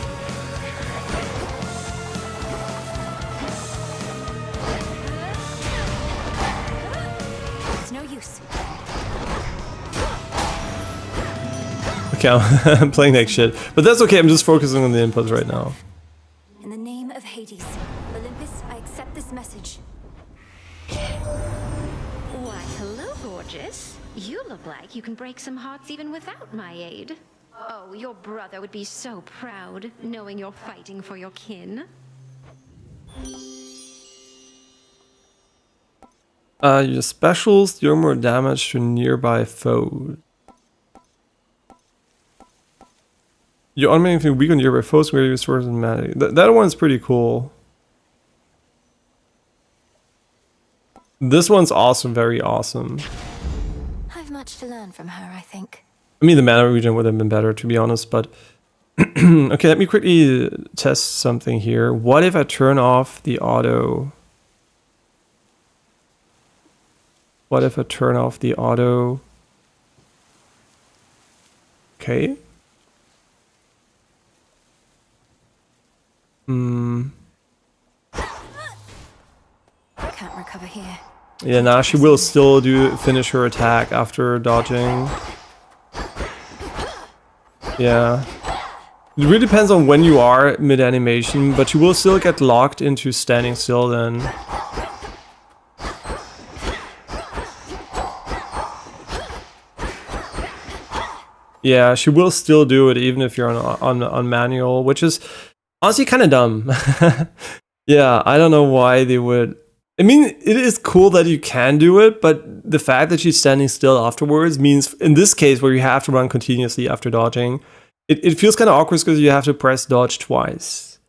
Okay, I'm playing like shit. But that's okay, I'm just focusing on the inputs right now. In the name of Hades, Olympus, I accept this message. Why, hello, gorgeous. You look like you can break some hearts even without my aid. Oh, your brother would be so proud, knowing you're fighting for your kin. Your specials deal more damage to nearby foes. You automatically weaken nearby foes where your swords and magic. That one's pretty cool. This one's awesome, very awesome. I've much to learn from her, I think. I mean, the mana regen would have been better, to be honest, but... Okay, let me quickly test something here. What if I turn off the auto? What if I turn off the auto? Okay. Can't recover here. Yeah, now she will still finish her attack after dodging. Yeah. It really depends on when you are mid-animation, but you will still get locked into standing still then. Yeah, she will still do it even if you're on manual, which is honestly kind of dumb. Yeah, I don't know why they would. I mean, it is cool that you can do it, but the fact that she's standing still afterwards means, in this case where you have to run continuously after dodging, it feels kind of awkward because you have to press dodge twice.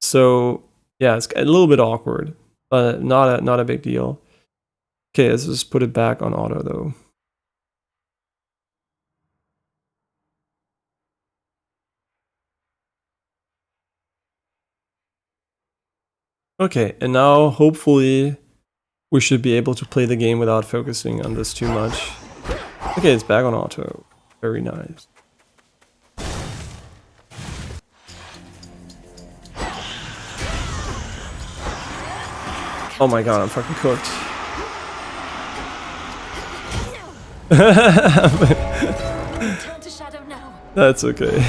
So yeah, it's a little bit awkward, but not a big deal. Okay, let's just put it back on auto though. Okay, and now hopefully we should be able to play the game without focusing on this too much. Okay, it's back on auto. Very nice. Oh my god, I'm fucking cooked. That's okay.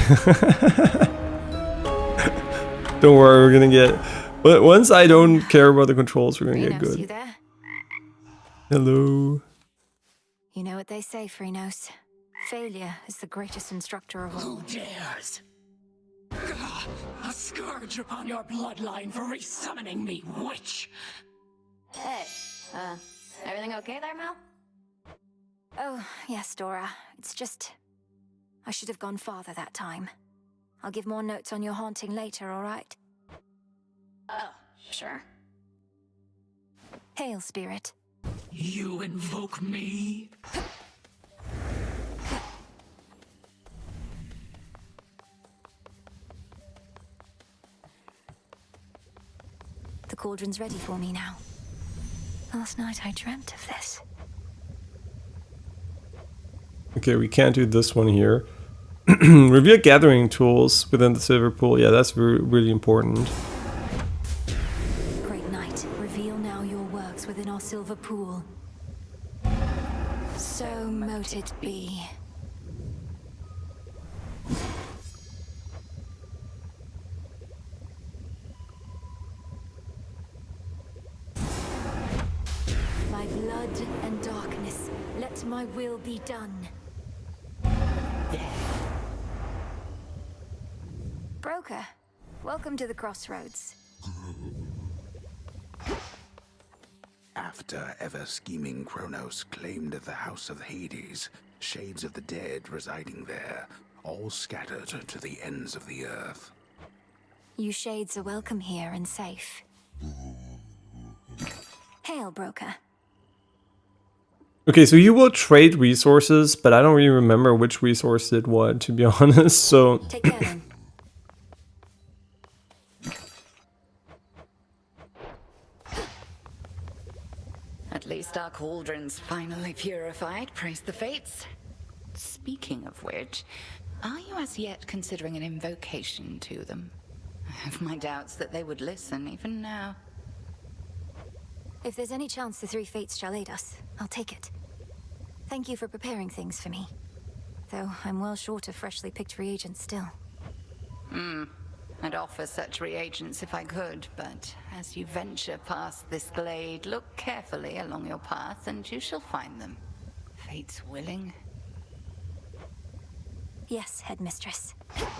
Don't worry, we're gonna get... But once I don't care about the controls, we're gonna get good. You there? Hello. You know what they say, Chronos. Failure is the greatest instructor of all. Who dares? A scourge upon your bloodline for resummoning me, witch! Hey, everything okay there, Mel? Oh, yes, Dora. It's just... I should have gone farther that time. I'll give more notes on your haunting later, alright? Oh, sure. Hail, spirit. You invoke me? The cauldron's ready for me now. Last night I dreamt of this. Okay, we can't do this one here. Reveal gathering tools within the silver pool. Yeah, that's really important. Great night. Reveal now your works within our silver pool. So mote it be. My blood and darkness, let my will be done. Broker, welcome to the crossroads. After ever-scheming Chronos claimed the House of Hades, shades of the dead residing there, all scattered to the ends of the earth. You shades are welcome here and safe. Hail, broker. Okay, so you will trade resources, but I don't really remember which resource did what, to be honest, so... Take care then. At least our cauldron's finally purified, praise the fates. Speaking of which, are you as yet considering an invocation to them? I have my doubts that they would listen even now. If there's any chance the three fates shall aid us, I'll take it. Thank you for preparing things for me. Though I'm well short of freshly picked reagents still. I'd offer such reagents if I could, but as you venture past this glade, look carefully along your path and you shall find them. Fate's willing. Yes, headmistress.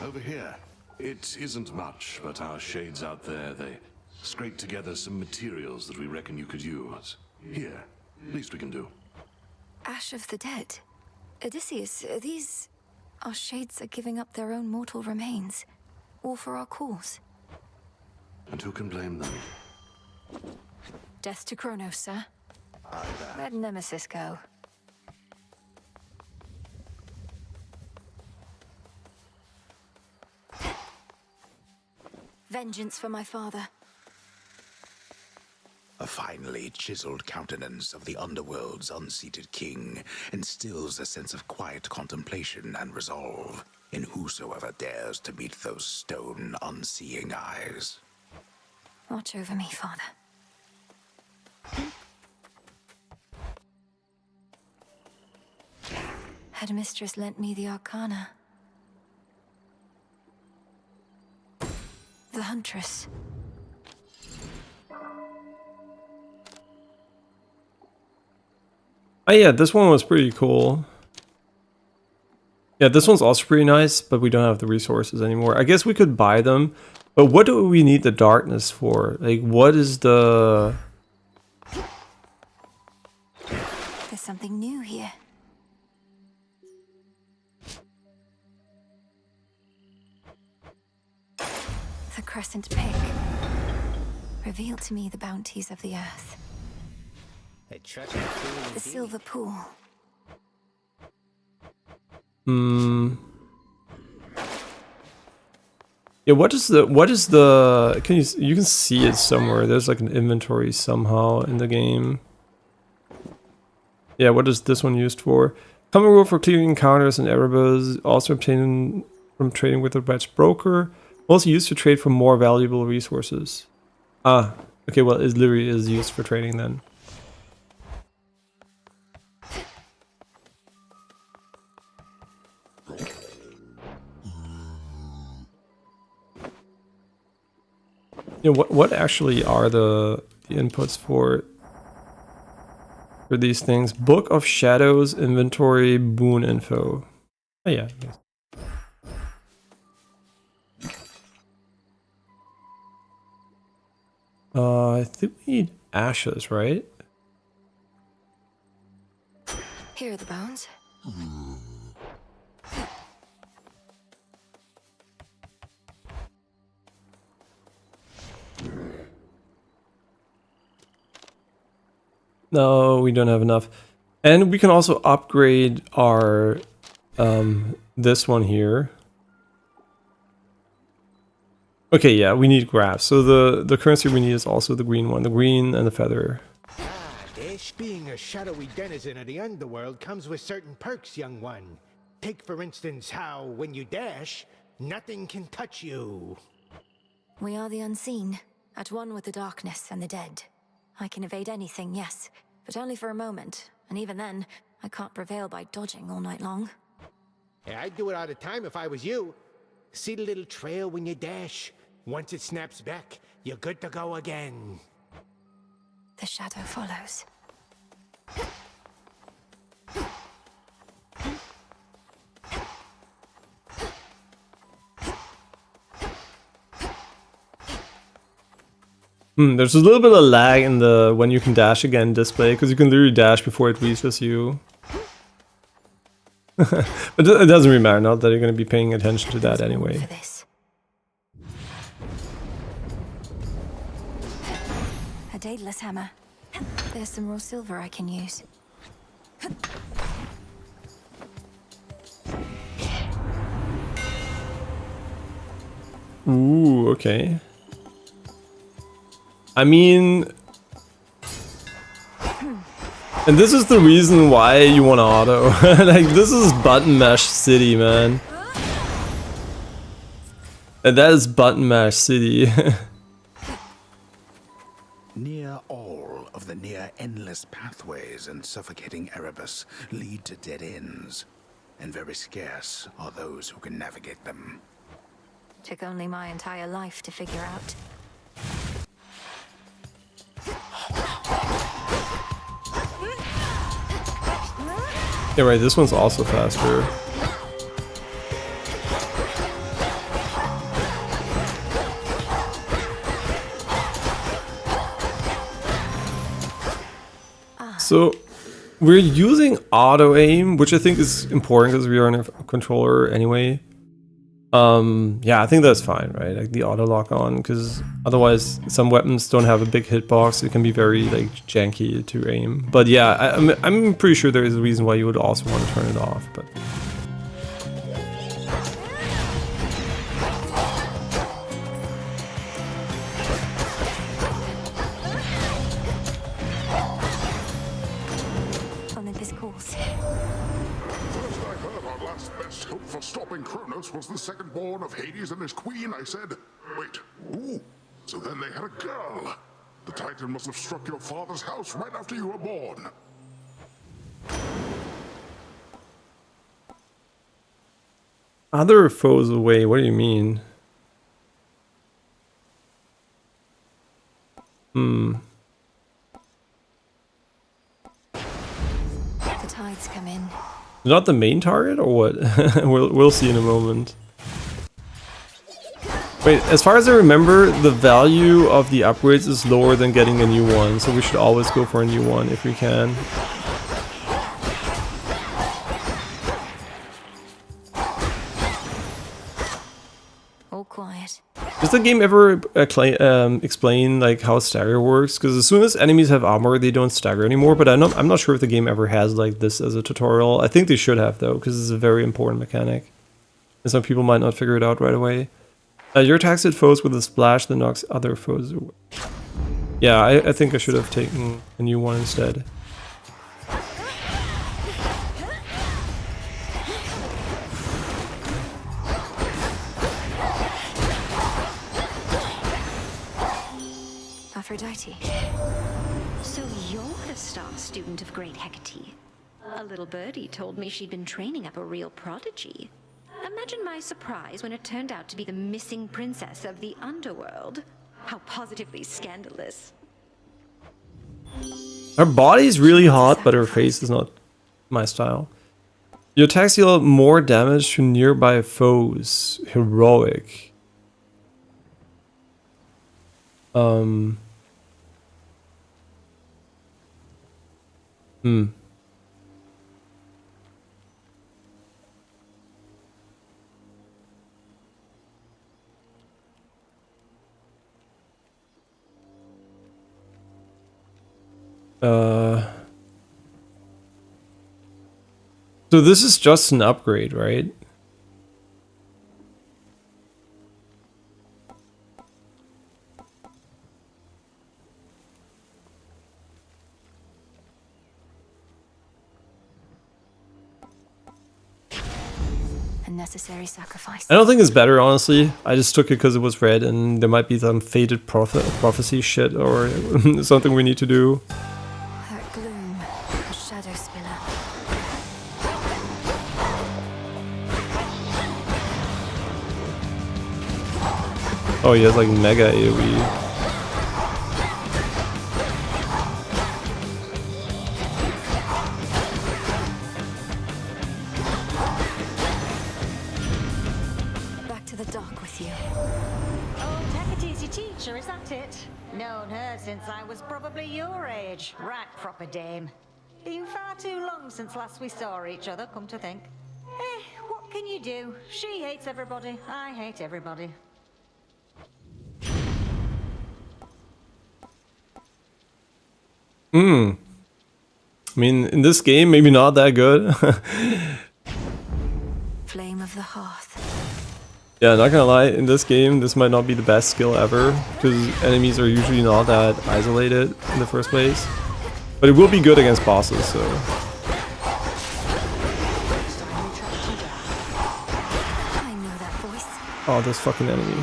Over here. It isn't much, but our shades out there, they scraped together some materials that we reckon you could use. Here. Least we can do. Ash of the dead. Odysseus, these... Our shades are giving up their own mortal remains. All for our cause. And who can blame them? Death to Chronos, sir. Where'd Nemesis go? Vengeance for my father. A finely chiseled countenance of the Underworld's unseated king instills a sense of quiet contemplation and resolve in whosoever dares to meet those stone, unseeing eyes. Watch over me, father. Headmistress lent me the Arcana. The Huntress. Oh yeah, this one was pretty cool. Yeah, this one's also pretty nice, but we don't have the resources anymore. I guess we could buy them, but what do we need the darkness for? Like, what is the... There's something new here. The crescent pig. Reveal to me the bounties of the earth. The silver pool. Yeah, what is the can you can see it somewhere. There's like an inventory somehow in the game. Yeah, what is this one used for? Common rule for clearing encounters and Erebus, also obtained from trading with a wretched broker. Also used to trade for more valuable resources. Ah, okay, well it literally is used for trading then. Yeah, what actually are the inputs for these things? Book of Shadows, inventory, boon info. Oh yeah. I think we need ashes, right? Here are the bones. No, we don't have enough. And we can also upgrade our this one here. Okay, yeah, we need grass. So the currency we need is also the green one, the green and the feather. Dash, being a shadowy denizen of the underworld comes with certain perks, young one. Take, for instance, how, when you dash, nothing can touch you. We are the unseen, at one with the darkness and the dead. I can evade anything, yes, but only for a moment. And even then, I can't prevail by dodging all night long. Yeah, I'd do it all the time if I was you. See the little trail when you dash? Once it snaps back, you're good to go again. The shadow follows. There's a little bit of lag in the when you can dash again display, because you can literally dash before it reaches you. But it doesn't really matter, not that you're going to be paying attention to that anyway. For this. A daedalus hammer. There's some raw silver I can use. Ooh, okay. I mean... And this is the reason why you want auto. Like, this is button mash city, man. And that is button mash city. Near all of the near-endless pathways and suffocating Erebus lead to dead ends, and very scarce are those who can navigate them. Took only my entire life to figure out. Yeah, right, this one's also faster. So, we're using auto aim, which I think is important because we are on a controller anyway. Yeah, I think that's fine, right? Like the auto lock on, because otherwise some weapons don't have a big hitbox. It can be very like janky to aim. But yeah, I'm pretty sure there is a reason why you would also want to turn it off. But Olympus calls. First I heard our last best hope for stopping Chronos was the second born of Hades and his queen, I said, wait, ooh, so then they had a girl. The Titan must have struck your father's house right after you were born. other foes away, what do you mean? The tides come in. Not the main target or what? We'll see in a moment. Wait, as far as I remember, the value of the upgrades is lower than getting a new one, so we should always go for a new one if we can. All quiet. Does the game ever explain like how stagger works? Because as soon as enemies have armor, they don't stagger anymore. But I'm not sure if the game ever has like this as a tutorial. I think they should have though, because it's a very important mechanic, and some people might not figure it out right away. Your attacks hit foes with a splash that knocks other foes away. Yeah, I think I should have taken a new one instead. Aphrodite. So you're the star student of Great Hecate. A little birdie told me she'd been training up a real prodigy. Imagine my surprise when it turned out to be the missing princess of the Underworld. How positively scandalous. Her body's really hot, but her face is not my style. Your attacks deal more damage to nearby foes. Heroic. So this is just an upgrade, right? unnecessary sacrifice. I don't think it's better, honestly. I just took it because it was red, and there might be some fated prophecy shit or something we need to do. That gloom, a shadow spiller. Oh, he has like mega AoE. Known her since I was probably your age. Right, proper dame. Been far too long since last we saw each other, come to think. What can you do? She hates everybody, I hate everybody. I mean, in this game, maybe not that good. Flame of the hearth. Yeah, not gonna lie, in this game, this might not be the best skill ever, because enemies are usually not that isolated in the first place. But it will be good against bosses, so... I know that voice. Oh, this fucking enemy.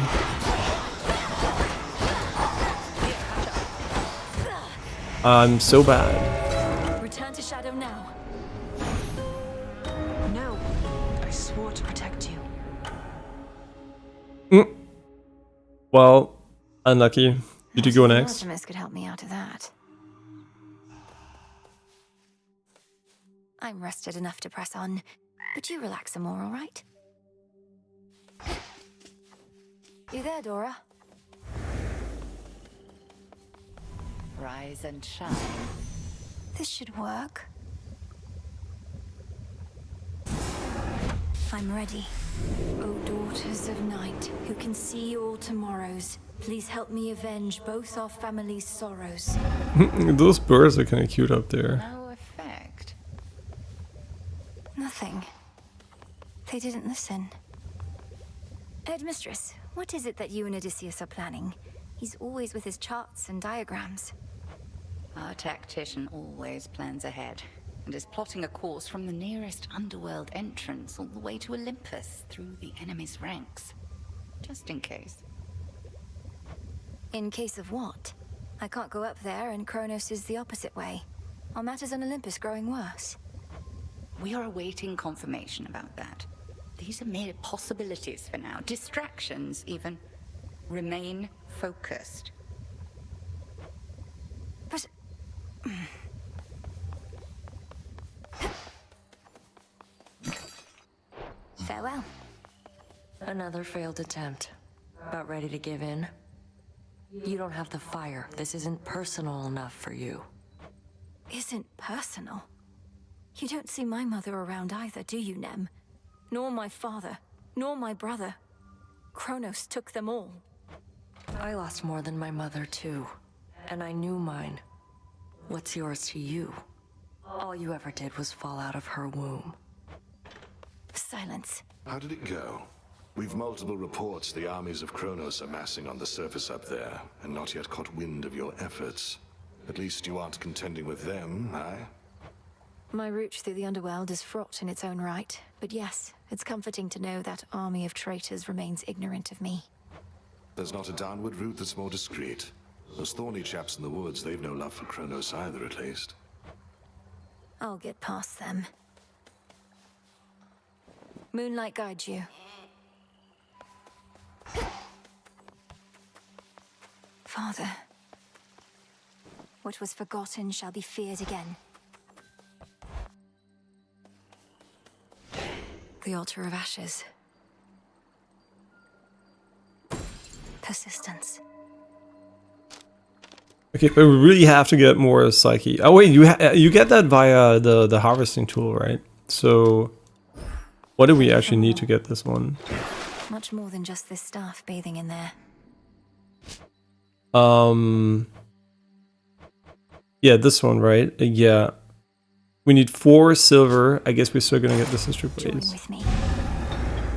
I'm so bad. Return to shadow now. No, I swore to protect you. Well, unlucky. Did you go next? Artemis could help me out of that. I'm rested enough to press on, but you relax some more, all right? You there, Dora? Rise and shine. This should work. I'm ready. O daughters of night, who can see all tomorrows, please help me avenge both our family's sorrows. Those birds are kind of cute up there. No effect. Nothing. They didn't listen. Headmistress, what is it that you and Odysseus are planning? He's always with his charts and diagrams. Our tactician always plans ahead, and is plotting a course from the nearest Underworld entrance all the way to Olympus through the enemy's ranks. Just in case. In case of what? I can't go up there, and Chronos is the opposite way. Are matters on Olympus growing worse? We are awaiting confirmation about that. These are mere possibilities for now. Distractions, even. Remain focused. But... Farewell. Another failed attempt. About ready to give in? You don't have the fire. This isn't personal enough for you. Isn't personal? You don't see my mother around either, do you, Nem? Nor my father, nor my brother. Chronos took them all. I lost more than my mother, too. And I knew mine. What's yours to you? All you ever did was fall out of her womb. Silence. How did it go? We've multiple reports the armies of Chronos are massing on the surface up there, and not yet caught wind of your efforts. At least you aren't contending with them, aye? My route through the Underworld is fraught in its own right, but yes, it's comforting to know that army of traitors remains ignorant of me. There's not a downward route that's more discreet. Those thorny chaps in the woods, they've no love for Chronos either, at least. I'll get past them. Moonlight guides you. Father, what was forgotten shall be feared again. The altar of ashes. Persistence. Okay, but we really have to get more psyche. Oh wait, you get that via the harvesting tool, right? So, what do we actually need to get this one? Much more than just this staff bathing in there. Yeah, this one, right? Yeah. We need 4 silver. I guess we're still gonna get the sister blades. Join with me.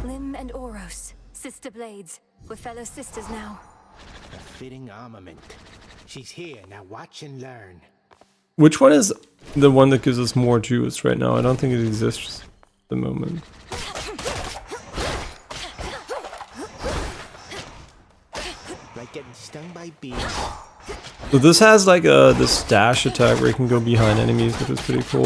Lim and Oros, sister blades. We're fellow sisters now. A fitting armament. She's here, now watch and learn. Which one is the one that gives us more juice right now? I don't think it exists at the moment. getting stung by bees. So this has like this dash attack where you can go behind enemies, which is pretty cool.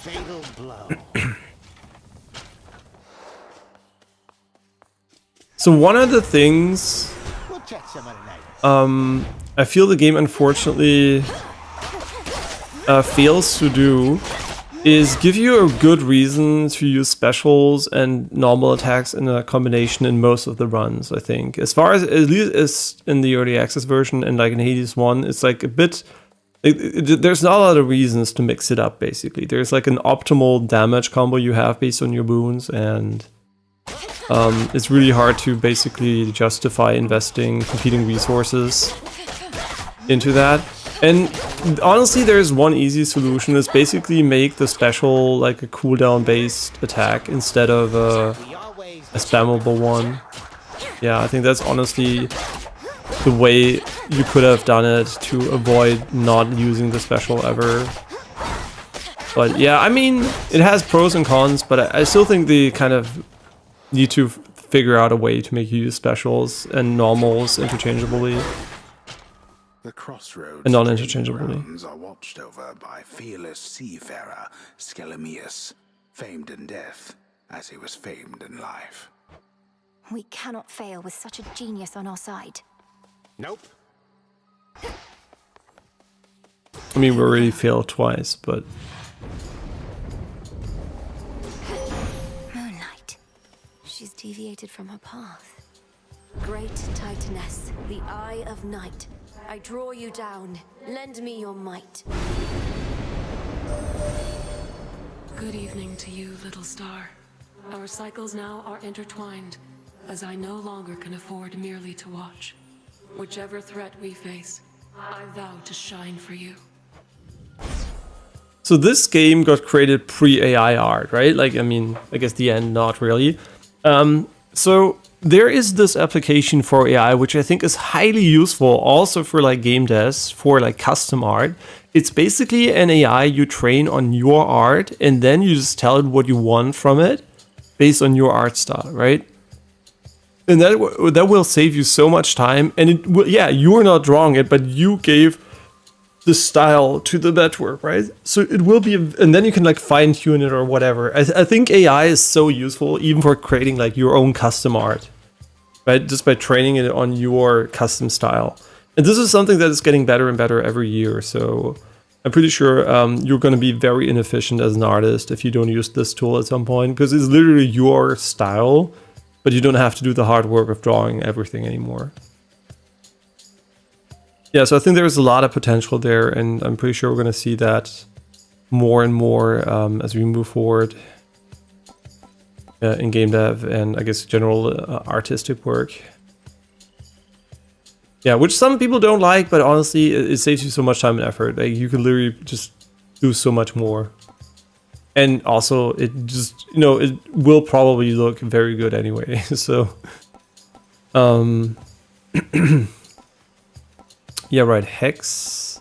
Fatal blow. So one of the things We'll check some other night. I feel the game unfortunately fails to do is give you a good reason to use specials and normal attacks in a combination in most of the runs, I think. As far as, at least as in the early access version and like in Hades 1, it's like a bit... there's not a lot of reasons to mix it up, basically. There's like an optimal damage combo you have based on your boons, and it's really hard to basically justify investing competing resources into that. And honestly, there's one easy solution, is basically make the special like a cooldown based attack instead of a spammable one. Yeah, I think that's honestly the way you could have done it to avoid not using the special ever. But yeah, I mean, it has pros and cons, but I still think they kind of need to figure out a way to make you use specials and normals interchangeably. The crossroads and non-interchangeably. are watched over by fearless seafarer Skelemius, famed in death as he was famed in life. We cannot fail with such a genius on our side. Nope. I mean, we already failed twice, but... Moonlight. She's deviated from her path. Great Titaness, the Eye of Night. I draw you down. Lend me your might. Good evening to you, little star. Our cycles now are intertwined, as I no longer can afford merely to watch. Whichever threat we face, I vow to shine for you. So this game got created pre-AI art, right? Like, I mean, I guess the end, not really. So there is this application for AI, which I think is highly useful also for like game devs, for like custom art. It's basically an AI you train on your art, and then you just tell it what you want from it based on your art style, right? And that will save you so much time. And it will, yeah, you're not drawing it, but you gave the style to the network, right? So it will be, and then you can like fine tune it or whatever. I think AI is so useful even for creating like your own custom art, right? Just by training it on your custom style. And this is something that is getting better and better every year. So I'm pretty sure you're going to be very inefficient as an artist if you don't use this tool at some point, because it's literally your style, but you don't have to do the hard work of drawing everything anymore. Yeah, so I think there's a lot of potential there, and I'm pretty sure we're going to see that more and more as we move forward in game dev and I guess general artistic work. Yeah, which some people don't like, but honestly, it saves you so much time and effort. Like, you can literally just do so much more. And also, it just, you know, it will probably look very good anyway. So, yeah, right. Hex,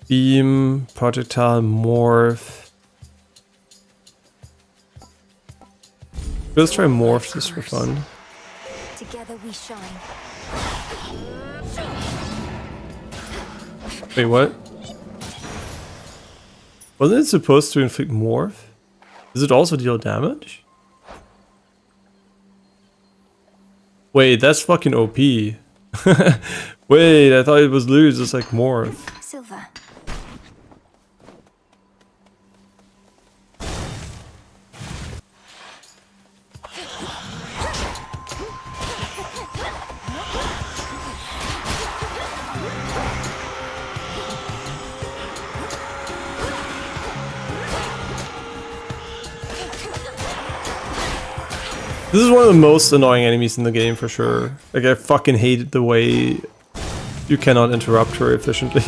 beam, projectile, morph. Let's try morph just for fun. Together we shine. Wait, what? Wasn't it supposed to inflict morph? Does it also deal damage? Wait, that's fucking OP. Wait, I thought it was literally just like morph. Silver. This is one of the most annoying enemies in the game for sure. Like, I fucking hate the way you cannot interrupt her efficiently.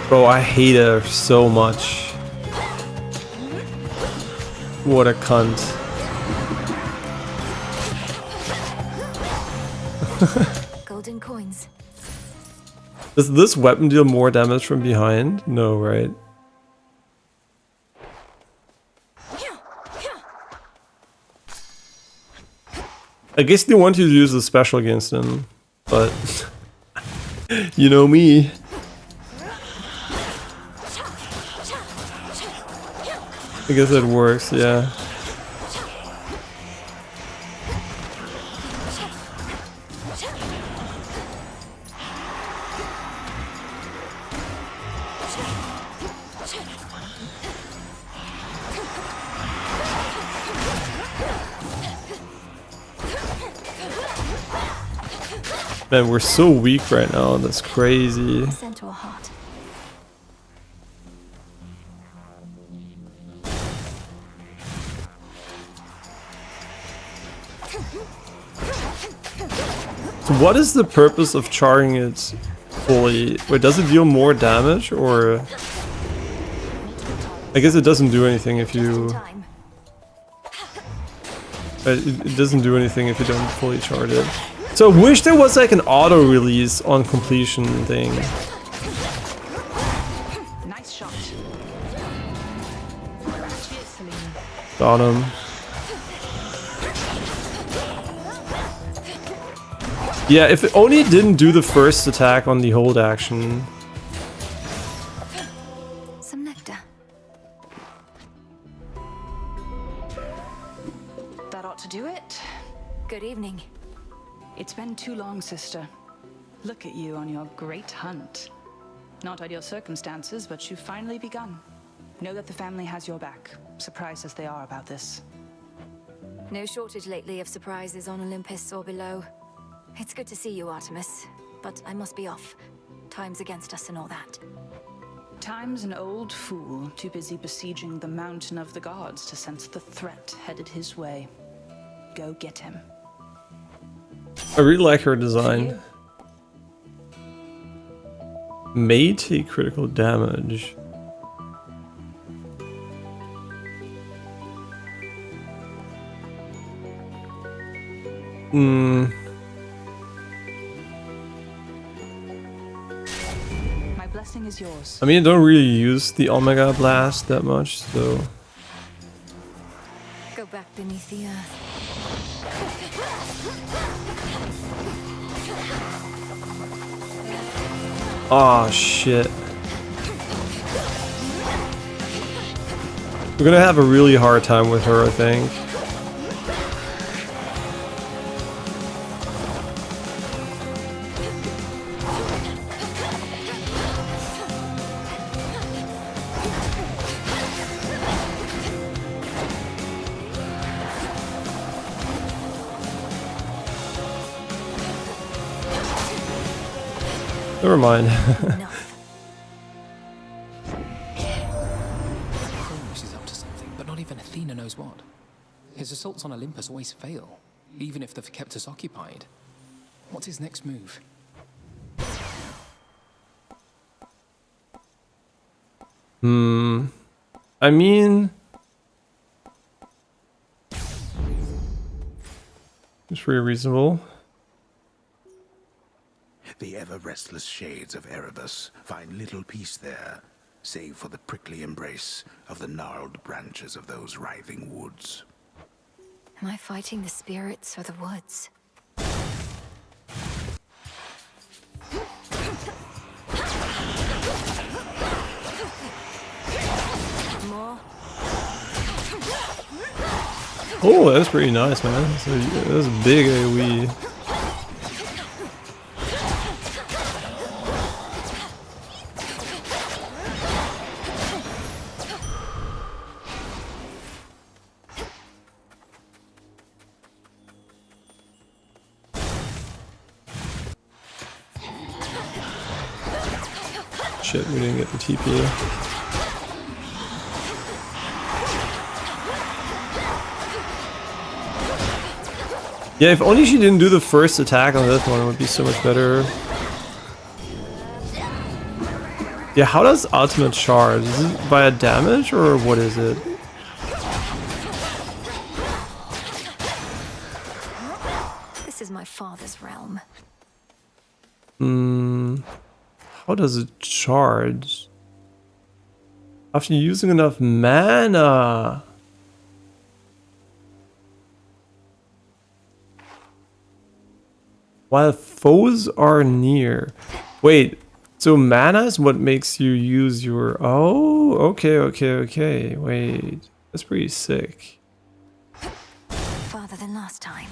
Bro, I hate her so much. What a cunt. Golden coins. Does this weapon deal more damage from behind? No, right? I guess they want you to use the special against him, but you know me. I guess it works, yeah. Man, we're so weak right now, that's crazy. Centaur heart. So what is the purpose of charring it fully? Wait, does it deal more damage, or... I guess it doesn't do anything if you... It doesn't do anything if you don't fully charge it. So I wish there was like an auto release on completion thing. Nice shot. Got him. Yeah, if it only didn't do the first attack on the hold action. Some nectar. That ought to do it. Good evening. It's been too long, sister. Look at you on your great hunt. Not ideal circumstances, but you've finally begun. Know that the family has your back, surprised as they are about this. No shortage lately of surprises on Olympus or below. It's good to see you, Artemis, but I must be off. Time's against us and all that. Time's an old fool, too busy besieging the mountain of the gods to sense the threat headed his way. Go get him. I really like her design. May take critical damage. My blessing is yours. I mean, I don't really use the Omega Blast that much, so... Go back beneath the earth. Oh shit. We're gonna have a really hard time with her, I think. Never mind. Chronos is up to something, but not even Athena knows what. His assaults on Olympus always fail, even if they've kept us occupied. What's his next move? I mean... it's pretty reasonable. The ever-restless shades of Erebus find little peace there, save for the prickly embrace of the gnarled branches of those writhing woods. Am I fighting the spirits or the woods? More? Oh, that's pretty nice, man. That's a big AoE. Shit, we didn't get the TP. Yeah, if only she didn't do the first attack on this one, it would be so much better. Yeah, how does ultimate charge? Is it via damage or what is it? This is my father's realm. How does it charge? After using enough mana. While foes are near. Wait, so mana is what makes you use your... Oh, okay. Wait, that's pretty sick. Farther than last time.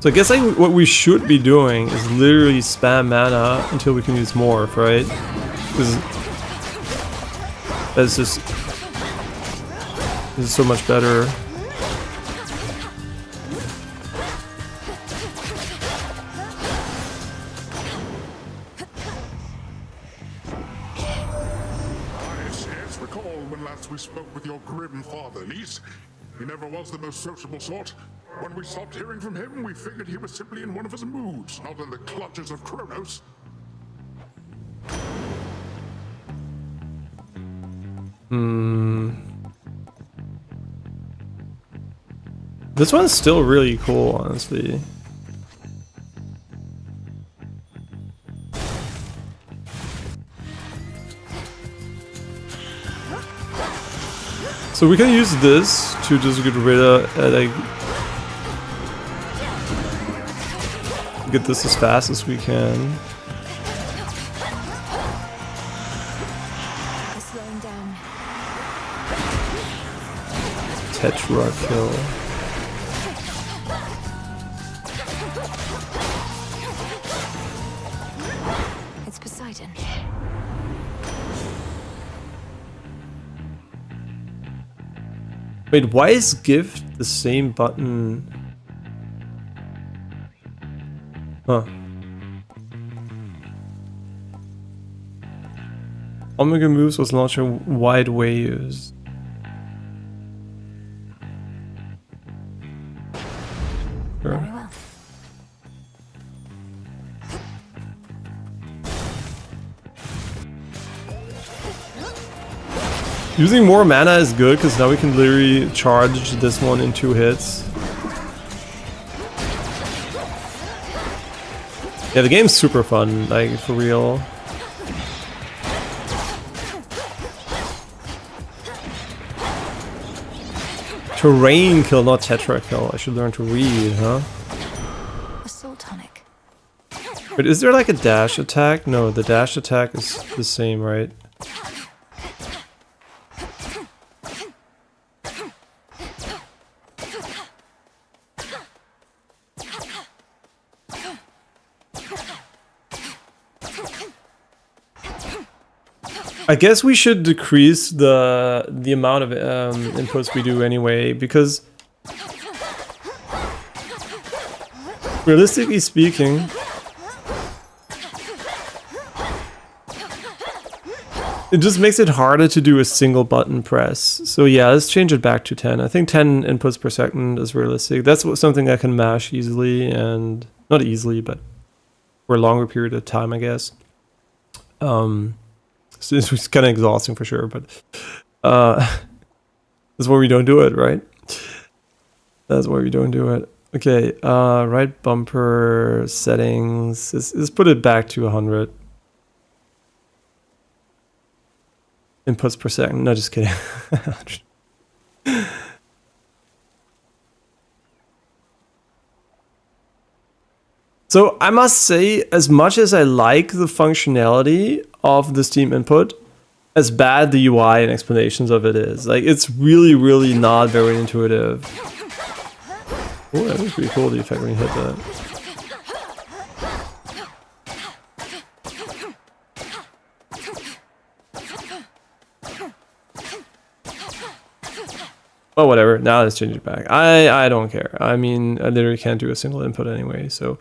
So I guess like what we should be doing is literally spam mana until we can use morph, right? Because that's just... This is so much better. Yes, recall when last we spoke with your grim father, niece. He never was the most sociable sort. When we stopped hearing from him, we figured he was simply in one of his moods, not in the clutches of Chronos. This one's still really cool, honestly. So we can use this to just get rid of, like, get this as fast as we can. Slowing down. Tetra kill. It's Poseidon. Wait, why is gift the same button? Huh. Omega moves was launched a wide way used. Sure. Very well. Using more mana is good because now we can literally charge this one in 2 hits. Yeah, the game's super fun, like, for real. Terrain kill, not tetra kill. I should learn to read, huh? Assault tonic. But is there like a dash attack? No, the dash attack is the same, right? I guess we should decrease the amount of inputs we do anyway, because realistically speaking, it just makes it harder to do a single button press. So yeah, let's change it back to 10. I think 10 inputs per second is realistic. That's something I can mash easily, and not easily, but for a longer period of time, I guess. So this was kind of exhausting for sure, but that's why we don't do it, right? That's why we don't do it. Okay, right bumper settings. Let's put it back to 100. Inputs per second. No, just kidding. So I must say, as much as I like the functionality of the Steam input, as bad the UI and explanations of it is. Like, it's really, really not very intuitive. Oh, that was pretty cool, the effect when you hit that. Oh, whatever. Now let's change it back. I don't care. I mean, I literally can't do a single input anyway, so...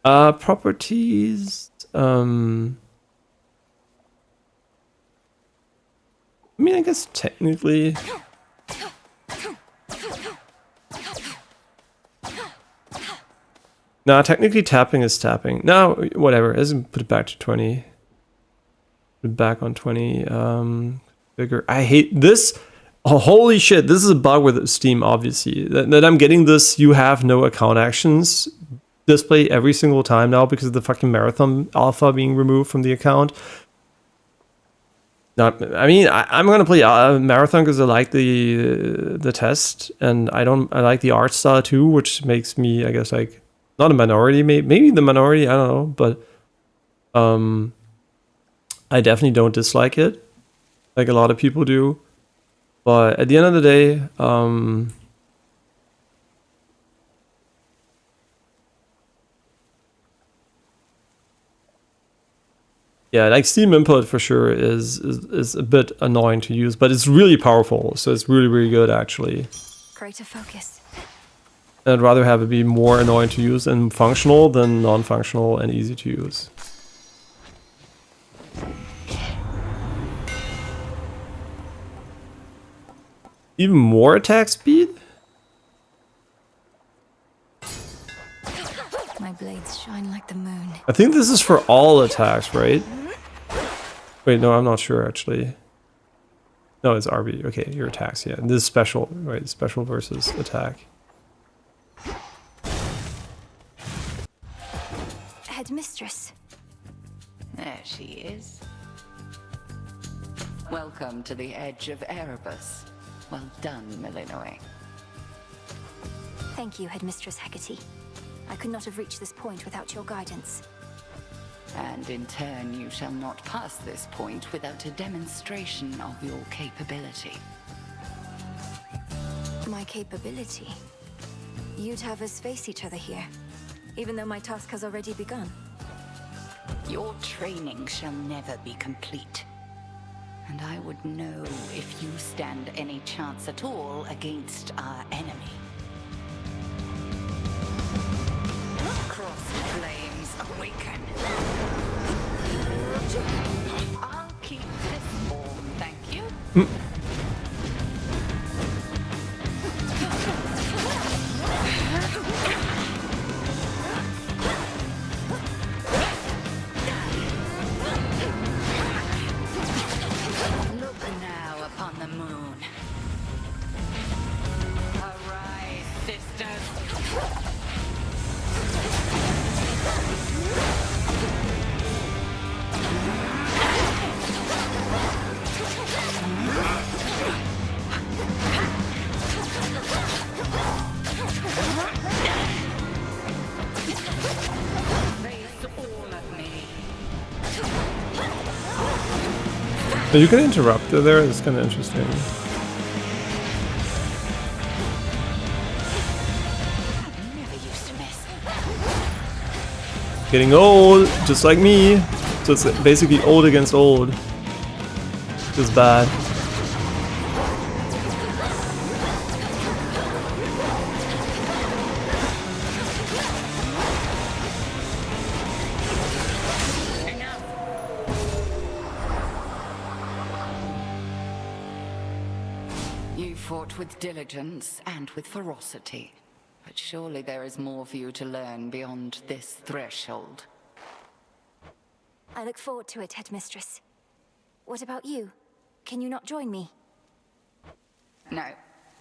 properties... I mean, I guess technically... No, technically tapping is tapping. No, whatever. Let's put it back to 20. Put it back on 20. Bigger. I hate this. Oh, holy shit, this is a bug with Steam, obviously. That I'm getting this you have no account actions display every single time now because of the fucking Marathon alpha being removed from the account. Now, I mean, I'm gonna play Marathon because I like the test, and I like the art style too, which makes me, I guess, like not a minority, maybe the minority, I don't know, but I definitely don't dislike it, like a lot of people do. But at the end of the day, yeah, like Steam input for sure is a bit annoying to use, but it's really powerful, so it's really, really good actually. Greater focus. And I'd rather have it be more annoying to use and functional than non-functional and easy to use. Even more attack speed? My blades shine like the moon. I think this is for all attacks, right? Wait, no, I'm not sure actually. No, it's RB. Okay, your attacks, yeah. This is special, right? Special versus attack. Headmistress. There she is. Welcome to the edge of Erebus. Well done, Melinoë. Thank you, Headmistress Hecate. I could not have reached this point without your guidance. And in turn, you shall not pass this point without a demonstration of your capability. My capability? You'd have us face each other here, even though my task has already begun. Your training shall never be complete. And I would know if you stand any chance at all against our enemy. Crossed flames awaken. I'll keep this warm, thank you. Look now upon the moon. Arise, sisters. So you can interrupt there, it's kind of interesting. Getting old, just like me. So it's basically old against old. Just bad. You fought with diligence and with ferocity, but surely there is more for you to learn beyond this threshold. I look forward to it, Headmistress. What about you? Can you not join me? No,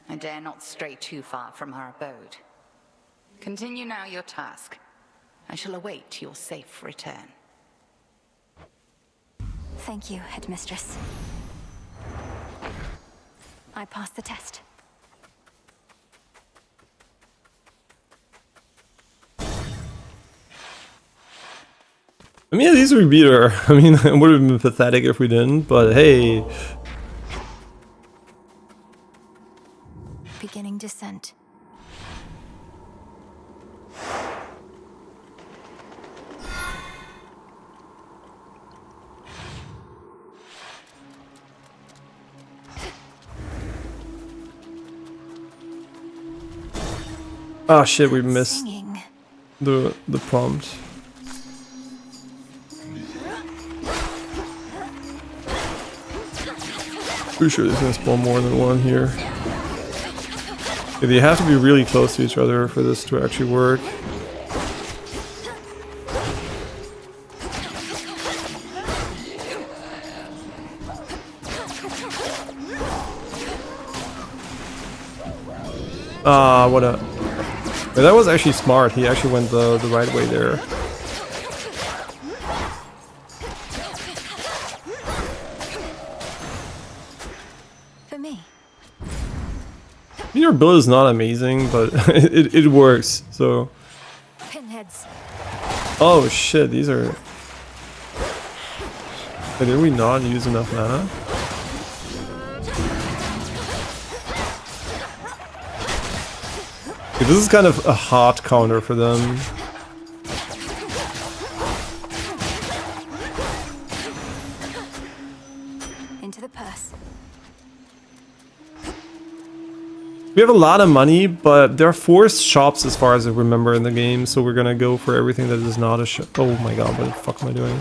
I dare not stray too far from our abode. Continue now your task. I shall await your safe return. Thank you, Headmistress. I passed the test. I mean, at least we beat her. I mean, it would have been pathetic if we didn't, but hey. Beginning descent. Oh shit, we missed the prompt. Pretty sure there's gonna spawn more than one here. Okay, they have to be really close to each other for this to actually work. What a... But that was actually smart. He actually went the right way there. For me. Your build is not amazing, but it works, so... Pinheads. Oh shit, these are... Wait, did we not use enough mana? Okay, this is kind of a hard counter for them. Into the purse. We have a lot of money, but there are 4 shops as far as I remember in the game, so we're gonna go for everything that is not a shop. Oh my god, what the fuck am I doing?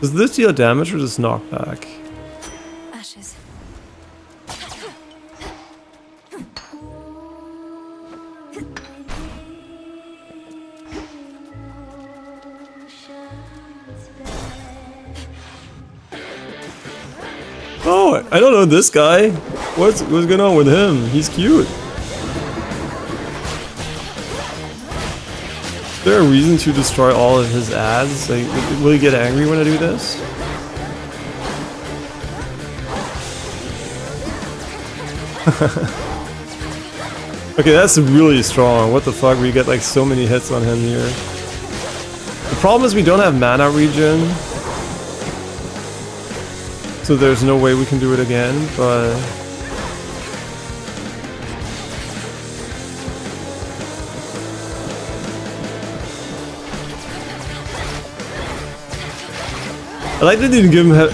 Does this deal damage or just knockback? Ashes. Oh, I don't know this guy. What's going on with him? He's cute. Is there a reason to destroy all of his ads? Like, will he get angry when I do this? Okay, that's really strong. What the fuck? We get like so many hits on him here. The problem is we don't have mana regen. So there's no way we can do it again, but... I like that they didn't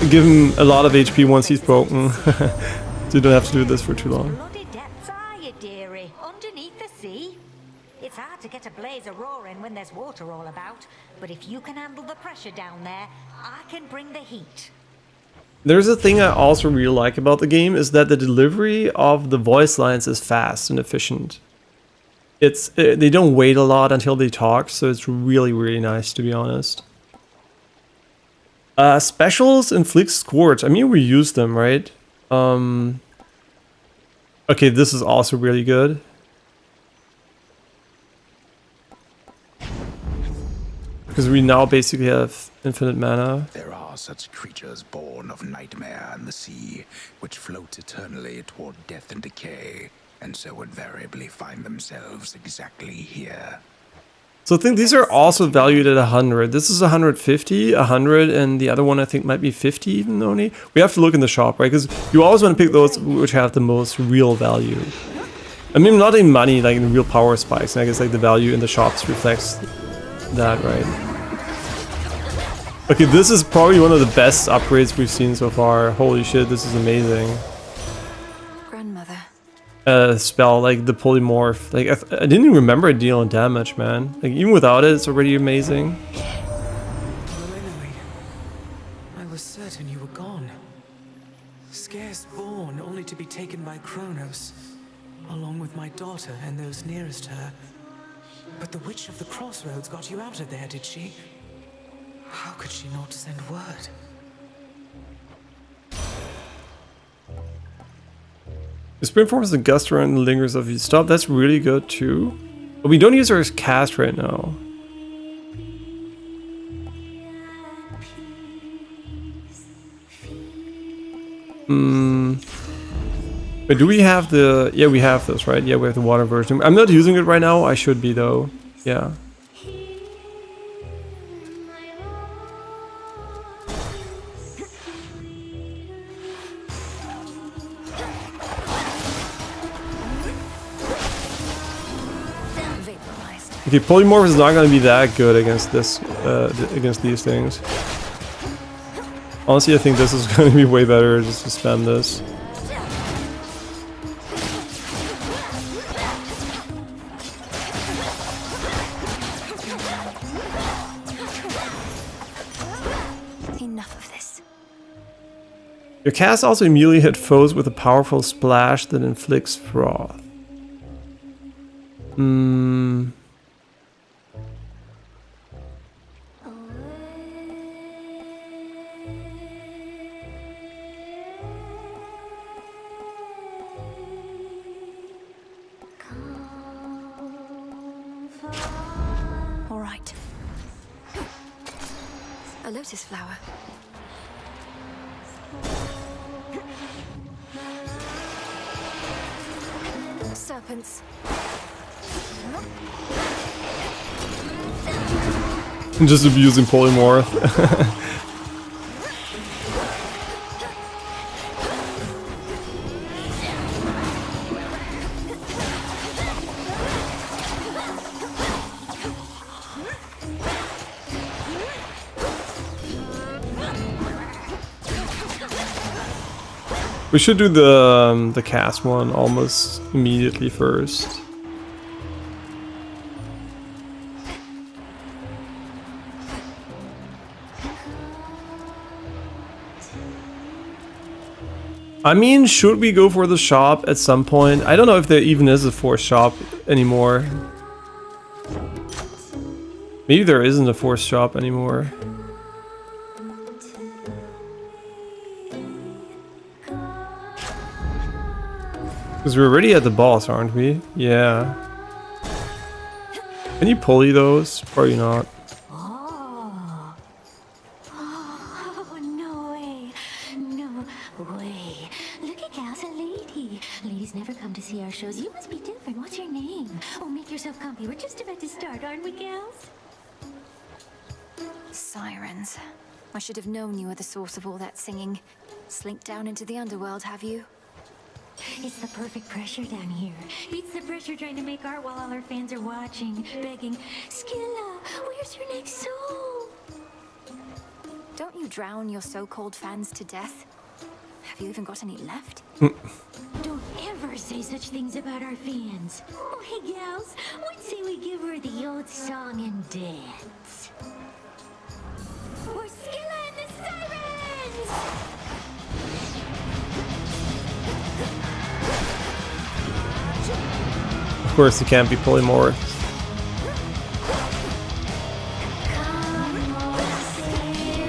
give him a lot of HP once he's broken. So you don't have to do this for too long. Bloody depths are you, dearie? Underneath the sea? It's hard to get a blaze a roaring when there's water all about, but if you can handle the pressure down there, I can bring the heat. There's a thing I also really like about the game is that the delivery of the voice lines is fast and efficient. They don't wait a lot until they talk, so it's really, really nice, to be honest. Specials inflict scorch. I mean, we use them, right? Okay, this is also really good. Because we now basically have infinite mana. There are such creatures born of nightmare and the sea, which float eternally toward death and decay, and so invariably find themselves exactly here. So I think these are also valued at 100. This is 150, 100, and the other one I think might be 50 even only. We have to look in the shop, right? Because you always want to pick those which have the most real value. I mean, not in money, like in real power spikes. And I guess like the value in the shops reflects that, right? Okay, this is probably one of the best upgrades we've seen so far. Holy shit, this is amazing. Grandmother. Spell, like the polymorph. Like I didn't even remember it dealing damage, man. Like even without it, it's already amazing. Melinoë, I was certain you were gone. Scarce born, only to be taken by Chronos, along with my daughter and those nearest her. But the Witch of the Crossroads got you out of there, did she? How could she not send word? The Spring forms the gust around and lingers of you. Stop, that's really good too. But we don't use her as cast right now. But do we have the... Yeah, we have this, right? Yeah, we have the water version. I'm not using it right now. I should be though. Yeah. Okay, polymorph is not going to be that good against this, against these things. Honestly, I think this is going to be way better just to spam this. Enough of this. Your cast also immediately hit foes with a powerful splash that inflicts froth. All right. A lotus flower. Serpents. I'm just abusing polymorph. We should do the cast one almost immediately first. I mean, should we go for the shop at some point? I don't know if there even is a fourth shop anymore. Maybe there isn't a fourth shop anymore. Because we're already at the boss, aren't we? Yeah. Can you pulley those? Probably not. Oh, no way. No way. Look at Gal's a lady. Ladies never come to see our shows. You must be different. What's your name? Oh, make yourself comfy. We're just about to start, aren't we, gals? Sirens. I should have known you were the source of all that singing. Slinked down into the underworld, have you? It's the perfect pressure down here. Beats the pressure trying to make art while all our fans are watching, begging, Skilla, where's your next soul? Don't you drown your so-called fans to death? Have you even got any left? Don't ever say such things about our fans. Oh, hey, gals, what say we give her the old song and dance? We're Skilla and the Sirens! Of course, it can't be polymorph.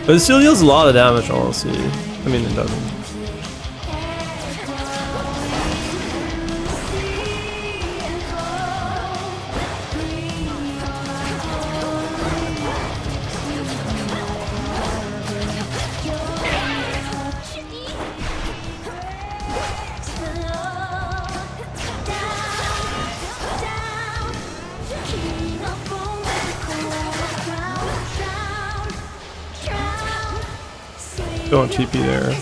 But it still deals a lot of damage, honestly. I mean, it doesn't. Don't TP there.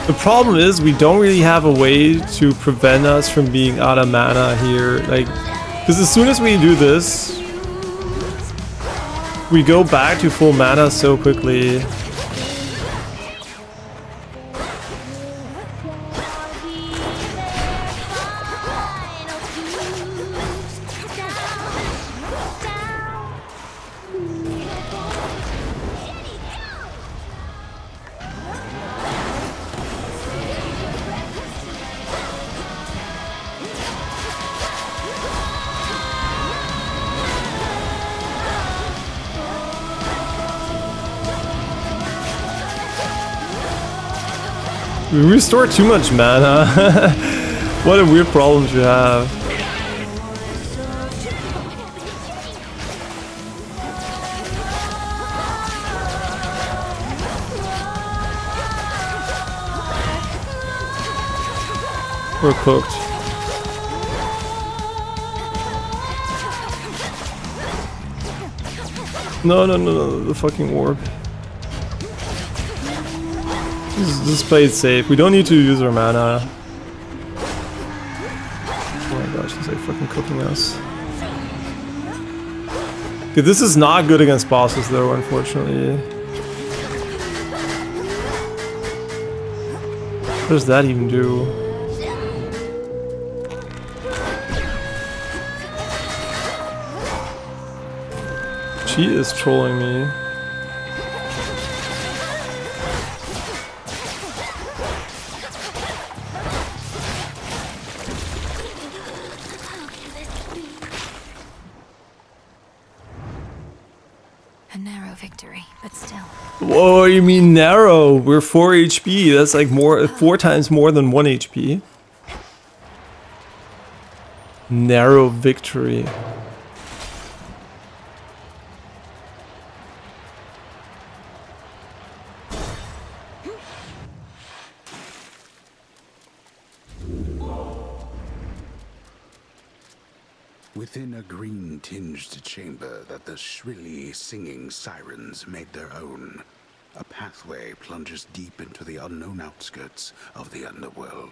The problem is we don't really have a way to prevent us from being out of mana here. Like, because as soon as we do this, we go back to full mana so quickly. We restore too much mana. What a weird problem to have. We're cooked. No, the fucking orb. Just play it safe. We don't need to use our mana. Oh my gosh, he's like fucking cooking us. Okay, this is not good against bosses though, unfortunately. What does that even do? She is trolling me. A narrow victory, but still. Whoa, you mean narrow? We're 4 HP. That's like 4 times more than 1 HP. Narrow victory. Within a green-tinged chamber that the shrilly singing sirens made their own, a pathway plunges deep into the unknown outskirts of the Underworld.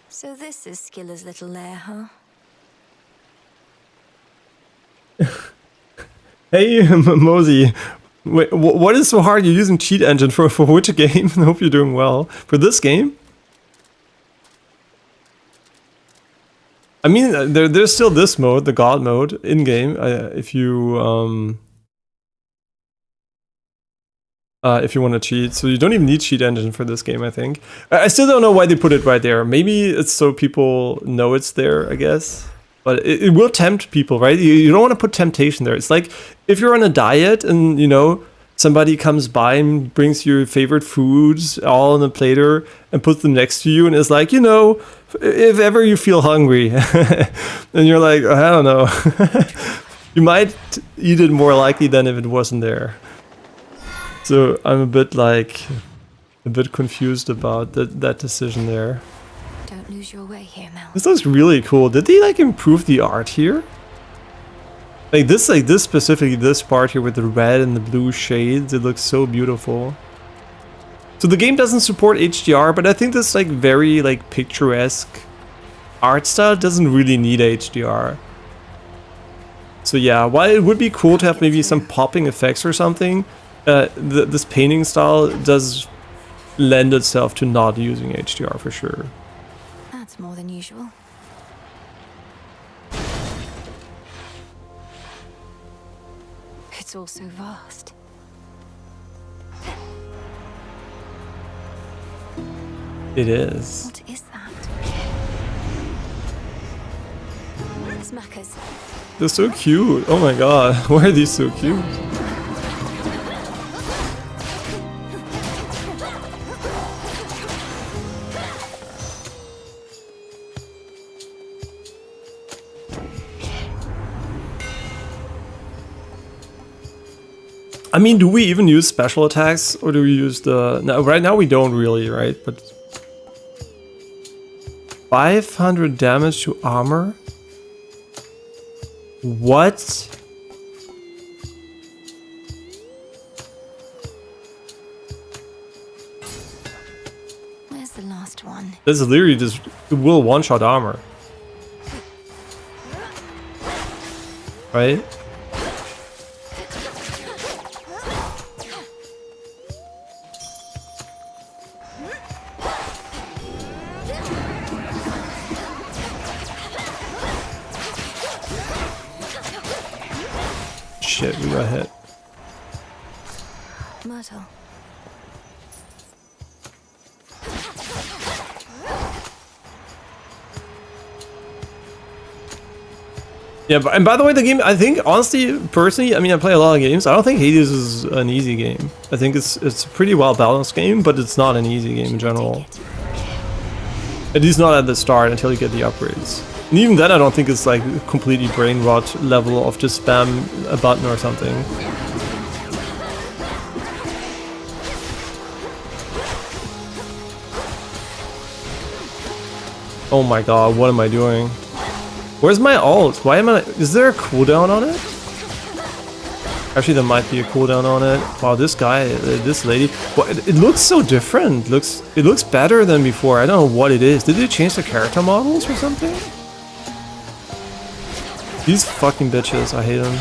So this is Skiller's little lair, huh? Hey, Mosey. Wait, what is so hard? You're using cheat engine for which game? I hope you're doing well. For this game? I mean, there's still this mode, the God mode, in-game, if you want to cheat. So you don't even need cheat engine for this game, I think. I still don't know why they put it right there. Maybe it's so people know it's there, I guess. But it will tempt people, right? You don't want to put temptation there. It's like if you're on a diet and, you know, somebody comes by and brings your favorite foods all on a platter and puts them next to you and is like, you know, if ever you feel hungry and you're like, I don't know, you might eat it more likely than if it wasn't there. So I'm a bit confused about that decision there. Don't lose your way here, Mel. This looks really cool. Did they like improve the art here? Like this specifically, this part here with the red and the blue shades, it looks so beautiful. So the game doesn't support HDR, but I think this like very like picturesque art style doesn't really need HDR. So yeah, while it would be cool to have maybe some popping effects or something, this painting style does lend itself to not using HDR for sure. That's more than usual. It's all so vast. It is. What is that? Smackers. They're so cute. Oh my god, why are these so cute? I mean, do we even use special attacks, or do we use the... No, right now we don't really, right? But 500 damage to armor? What? Where's the last one? This is literally just... It will one-shot armor. Right? Shit, we got hit. Myrtle. Yeah, and by the way, the game, I think, honestly, personally, I mean, I play a lot of games. I don't think Hades is an easy game. I think it's a pretty well-balanced game, but it's not an easy game in general. At least not at the start, until you get the upgrades. And even then, I don't think it's like completely brain rot level of just spam a button or something. Oh my god, what am I doing? Where's my ult? Why am I... Is there a cooldown on it? Actually, there might be a cooldown on it. Wow, this guy, this lady... Well, it looks so different. It looks better than before. I don't know what it is. Did they change the character models or something? These fucking bitches, I hate them.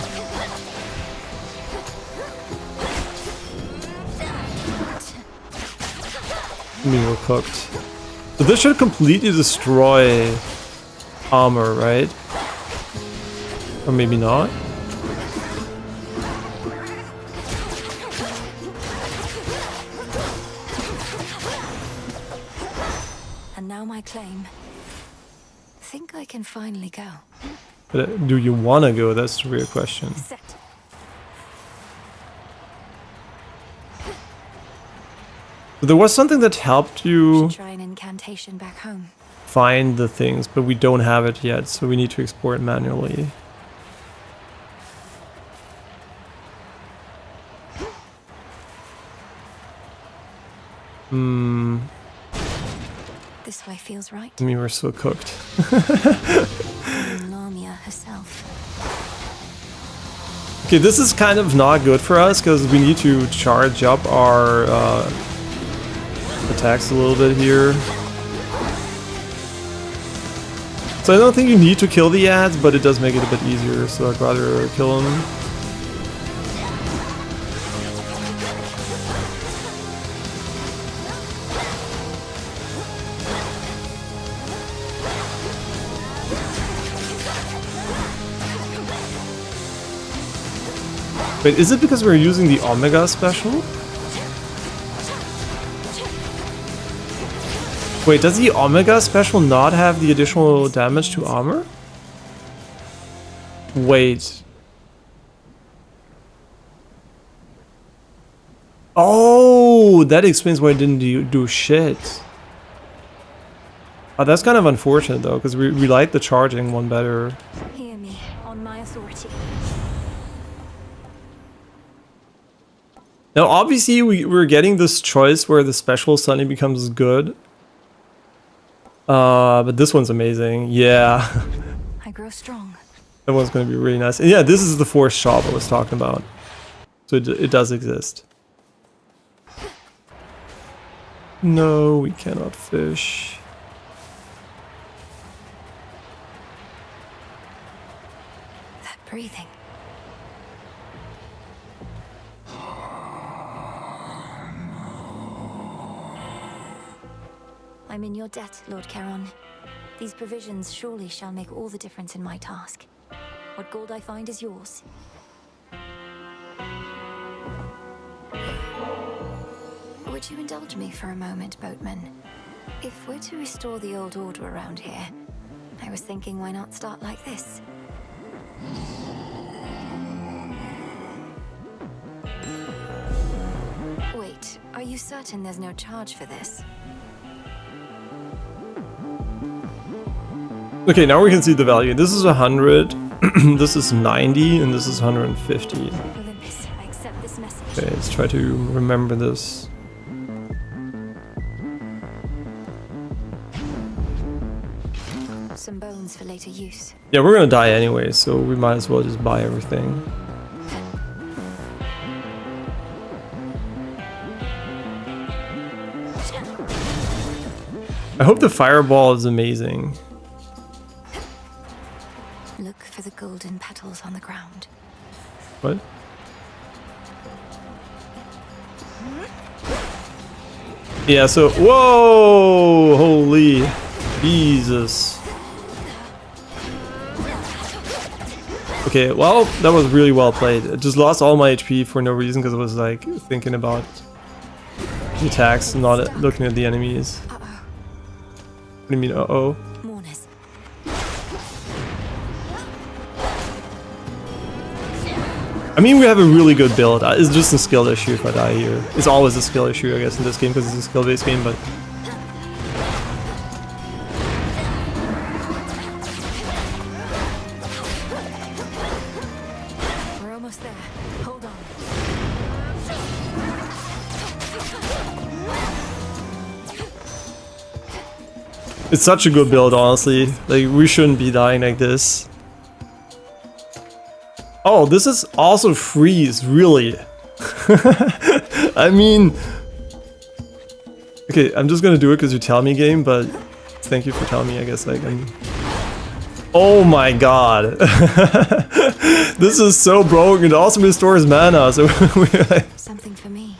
We were cooked. So this should completely destroy armor, right? Or maybe not. claim. Think I can finally go. But do you wanna go? That's the real question. Set. There was something that helped you Try an incantation back home. find the things, but we don't have it yet, so we need to export it manually. This way feels right. I mean, we're so cooked. Lamia herself. Okay, this is kind of not good for us because we need to charge up our attacks a little bit here. So I don't think you need to kill the ads, but it does make it a bit easier, so I'd rather kill them. Wait, is it because we're using the Omega special? Wait, does the Omega special not have the additional damage to armor? Wait. Oh, that explains why I didn't do shit. Oh, that's kind of unfortunate though, because we like the charging one better. Hear me on my authority. Now, obviously, we're getting this choice where the special suddenly becomes good. But this one's amazing. Yeah. I grow strong. That one's going to be really nice. And yeah, this is the forced shop I was talking about. So it does exist. No, we cannot fish. That breathing. I'm in your debt, Lord Charon. These provisions surely shall make all the difference in my task. What gold I find is yours. Would you indulge me for a moment, boatman? If we're to restore the old order around here, I was thinking why not start like this? Wait, are you certain there's no charge for this? Okay, now we can see the value. This is 100, this is 90, and this is 150. Olympus, I accept this message. Okay, let's try to remember this. Some bones for later use. Yeah, we're gonna die anyway, so we might as well just buy everything. I hope the fireball is amazing. Look for the golden petals on the ground. What? Yeah, so, whoa, holy Jesus. Okay, well, that was really well played. I just lost all my HP for no reason because I was like thinking about the attacks and not looking at the enemies. What do you mean, uh-oh? I mean, we have a really good build. It's just a skill issue if I die here. It's always a skill issue, I guess, in this game because it's a skill-based game, but... We're almost there. Hold on. It's such a good build, honestly. Like, we shouldn't be dying like this. Oh, this is also freeze, really. I mean... Okay, I'm just gonna do it because you tell me, game, but thank you for telling me, I guess I can... Oh my god. This is so broken. It also restores mana, so we're like... Something for me.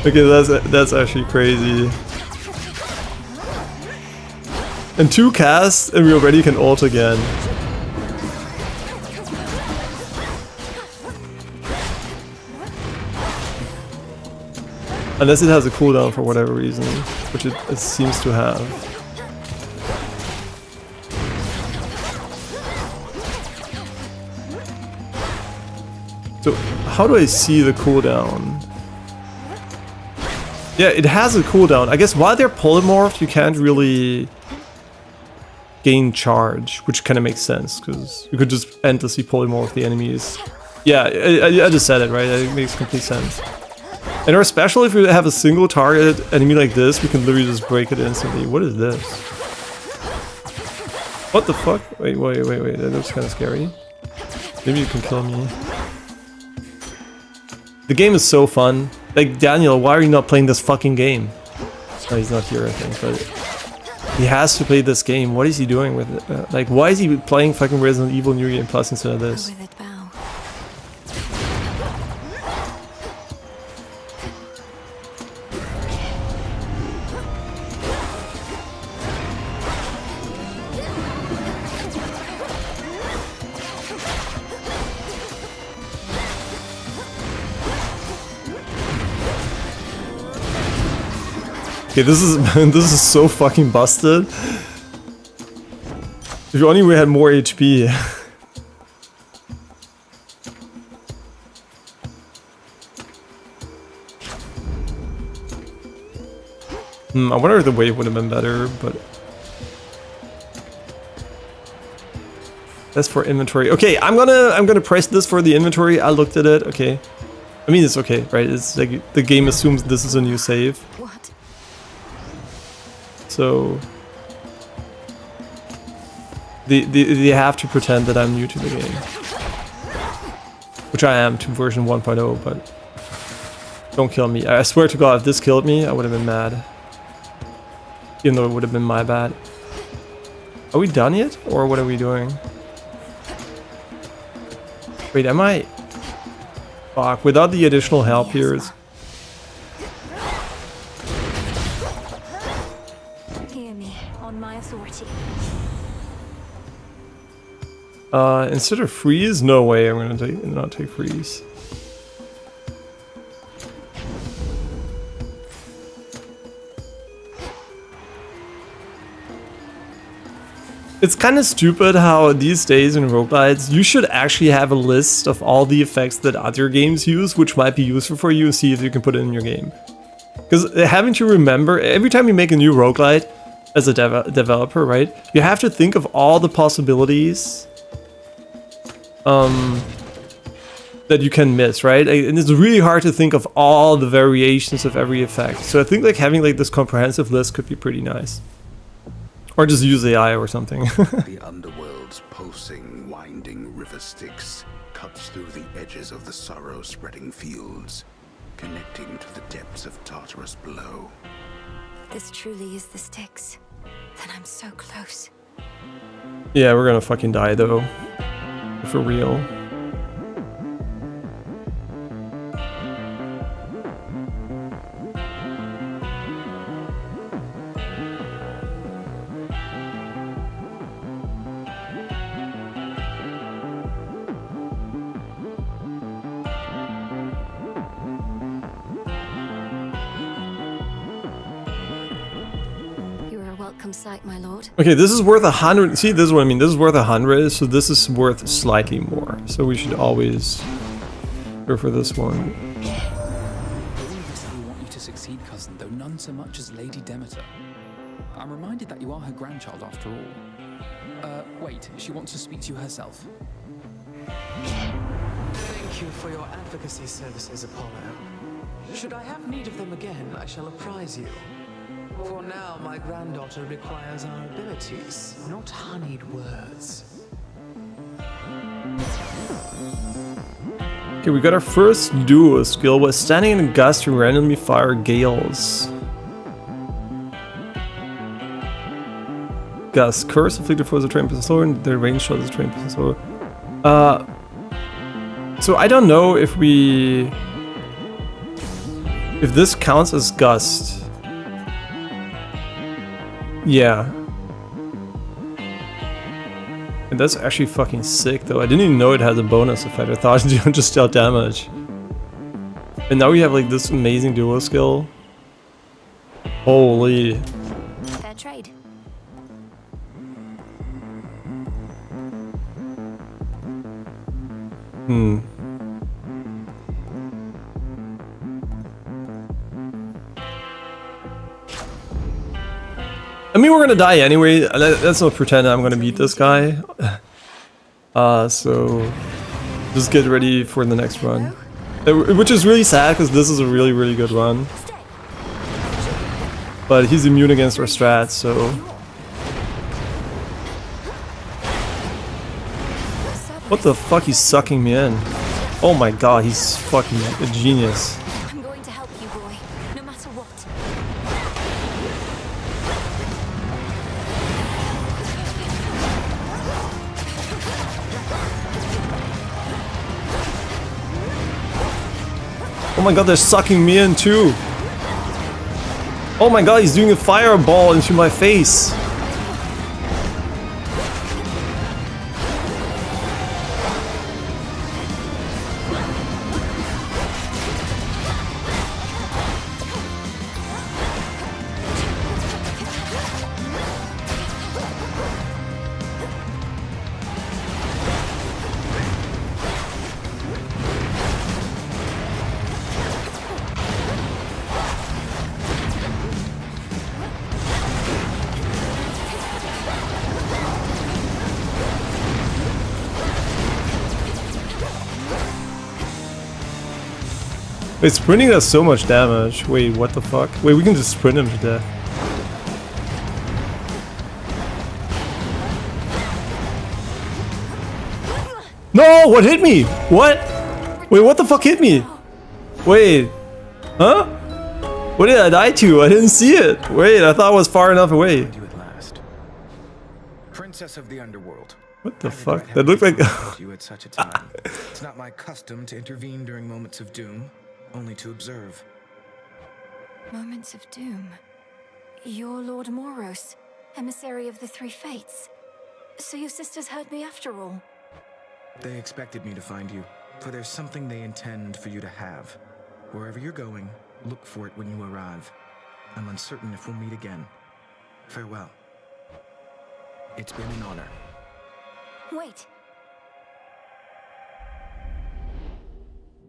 Okay, that's actually crazy. And 2 casts and we already can ult again. Unless it has a cooldown for whatever reason, which it seems to have. So how do I see the cooldown? Yeah, it has a cooldown. I guess while they're polymorphed, you can't really gain charge, which kind of makes sense, because you could just endlessly polymorph the enemies. Yeah, I just said it, right? It makes complete sense. And our special, if we have a single target enemy like this, we can literally just break it instantly. What is this? What the fuck? Wait, that looks kind of scary. Maybe you can kill me. The game is so fun. Like, Daniel, why are you not playing this fucking game? Oh, he's not here, I think, but he has to play this game. What is he doing with it? Like, why is he playing fucking Resident Evil New Game Plus instead of this? Okay, this is so fucking busted. If you only had more HP. I wonder if the wave would have been better, but that's for inventory. Okay, I'm gonna press this for the inventory. I looked at it. Okay, I mean it's okay, right? It's like the game assumes this is a new save. So they have to pretend that I'm new to the game, which I am to version 1.0. But don't kill me. I swear to God, if this killed me, I would have been mad. Even though it would have been my bad. Are we done yet, or what are we doing? Wait, am I? Fuck! Without the additional help here, is. Instead of freeze, no way I'm gonna not take freeze. It's kind of stupid how these days in roguelites, you should actually have a list of all the effects that other games use, which might be useful for you, and see if you can put it in your game. Because having to remember, every time you make a new roguelite, as a developer, right, you have to think of all the possibilities that you can miss, right? And it's really hard to think of all the variations of every effect. So I think like having like this comprehensive list could be pretty nice. Or just use AI or something. The Underworld's pulsing, winding river Styx cuts through the edges of the sorrow-spreading fields, connecting to the depths of Tartarus below. This truly is the Styx. Then I'm so close. Yeah, we're gonna fucking die though. For real. Sight, my lord. Okay, this is worth 100. See, this is what I mean. This is worth 100, so this is worth slightly more. So we should always go for this one. We want you to succeed, cousin, though none so much as Lady Demeter. I'm reminded that you are her grandchild after all. Wait, she wants to speak to you herself. Thank you for your advocacy services, Apollo. Should I have need of them again, I shall apprise you. For now, my granddaughter requires our abilities, not honeyed words. Okay, we got our first duo skill. Was standing in a gust to randomly fire gales. Gust. Curse afflicted for the trained pistol and the range shot is trained pistol. So I don't know if this counts as gust. Yeah. And that's actually fucking sick though. I didn't even know it had a bonus effect. I thought it just dealt damage. And now we have like this amazing duo skill. Holy. Fair trade. I mean, we're gonna die anyway. Let's not pretend I'm gonna beat this guy. So just get ready for the next run. Which is really sad because this is a really, really good run. But he's immune against our strats, so... What the fuck? He's sucking me in. Oh my god, he's fucking a genius. I'm going to help you, boy, no matter what. Oh my god, they're sucking me in too. Oh my god, he's doing a fireball into my face. Wait, sprinting does so much damage. Wait, what the fuck? Wait, we can just sprint him to death. No! What hit me? What? Wait, what the fuck hit me? Wait. Huh? What did I die to? I didn't see it. Wait, I thought I was far enough away. Do at last. Princess of the Underworld. What the fuck? That looked like... you at such a time. It's not my custom to intervene during moments of doom. Only to observe. Moments of doom. You're Lord Moros, emissary of the Three Fates. So your sisters heard me after all. They expected me to find you, for there's something they intend for you to have. Wherever you're going, look for it when you arrive. I'm uncertain if we'll meet again. Farewell. It's been an honor. Wait.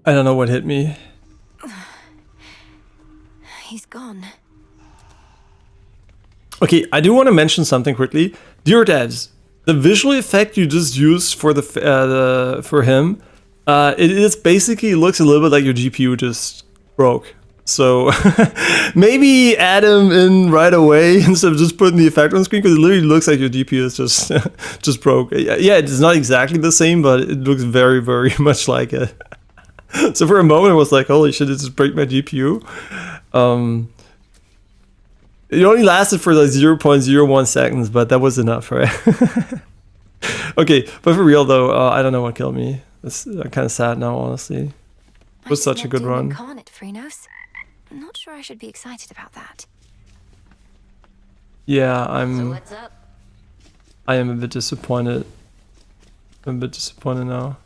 I don't know what hit me. He's gone. Okay, I do want to mention something quickly. Dear devs, the visual effect you just used for the for him, it is basically looks a little bit like your GPU just broke. So maybe add him in right away instead of just putting the effect on screen, because it literally looks like your GPU is just just broke. Yeah, it's not exactly the same, but it looks very, very much like it. So for a moment I was like, holy shit, did it just break my GPU? It only lasted for like 0.01 seconds, but that was enough, right? Okay, but for real though, I don't know what killed me. I'm kind of sad now, honestly. It was such a good run. Incarnate, Chronos. I'm not sure I should be excited about that. Yeah, So what's up? I am a bit disappointed. I'm a bit disappointed now.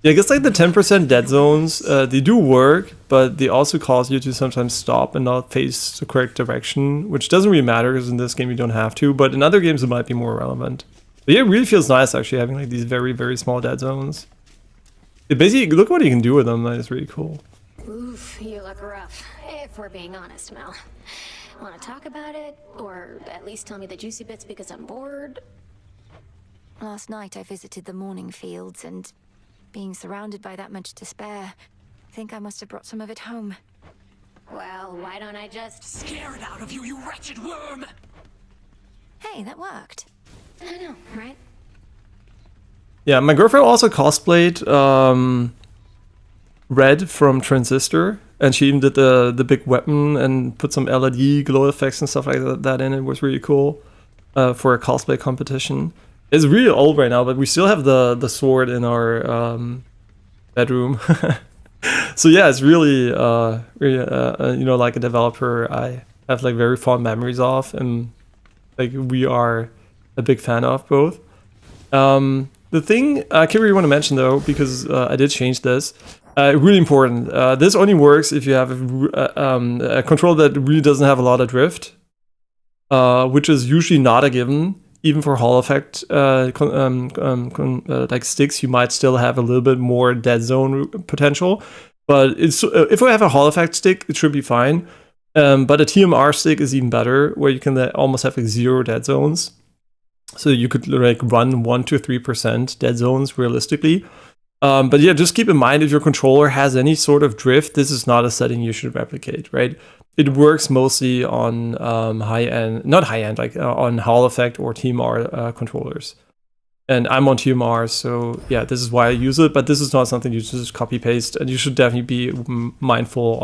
Yeah, I guess like the 10% dead zones, they do work, but they also cause you to sometimes stop and not face the correct direction, which doesn't really matter because in this game you don't have to, but in other games it might be more relevant. But yeah, it really feels nice actually having like these very, very small dead zones. It basically, look what you can do with them, that is really cool. Oof, you look rough, if we're being honest, Mel. Want to talk about it? Or at least tell me the juicy bits because I'm bored? Last night I visited the Morning Fields and being surrounded by that much despair, I think I must have brought some of it home. Well, why don't I just scare it out of you, you wretched worm? Hey, that worked. I know, right? Yeah, my girlfriend also cosplayed Red from Transistor, and she even did the big weapon and put some LED glow effects and stuff like that in. It was really cool for a cosplay competition. It's really old right now, but we still have the sword in our bedroom. So yeah, it's really, you know, like a developer I have like very fond memories of, and like we are a big fan of both. The thing I really want to mention though, because I did change this, really important. This only works if you have a control that really doesn't have a lot of drift, which is usually not a given. Even for Hall effect like sticks, you might still have a little bit more dead zone potential. But it's if we have a Hall effect stick, it should be fine. But a TMR stick is even better, where you can almost have like 0 dead zones. So you could like run 1 to 3% dead zones realistically. But yeah, just keep in mind if your controller has any sort of drift, this is not a setting you should replicate, right? It works mostly on high-end, not high-end, like on Hall effect or TMR controllers. And I'm on TMR, so yeah, this is why I use it, but this is not something you just copy-paste, and you should definitely be mindful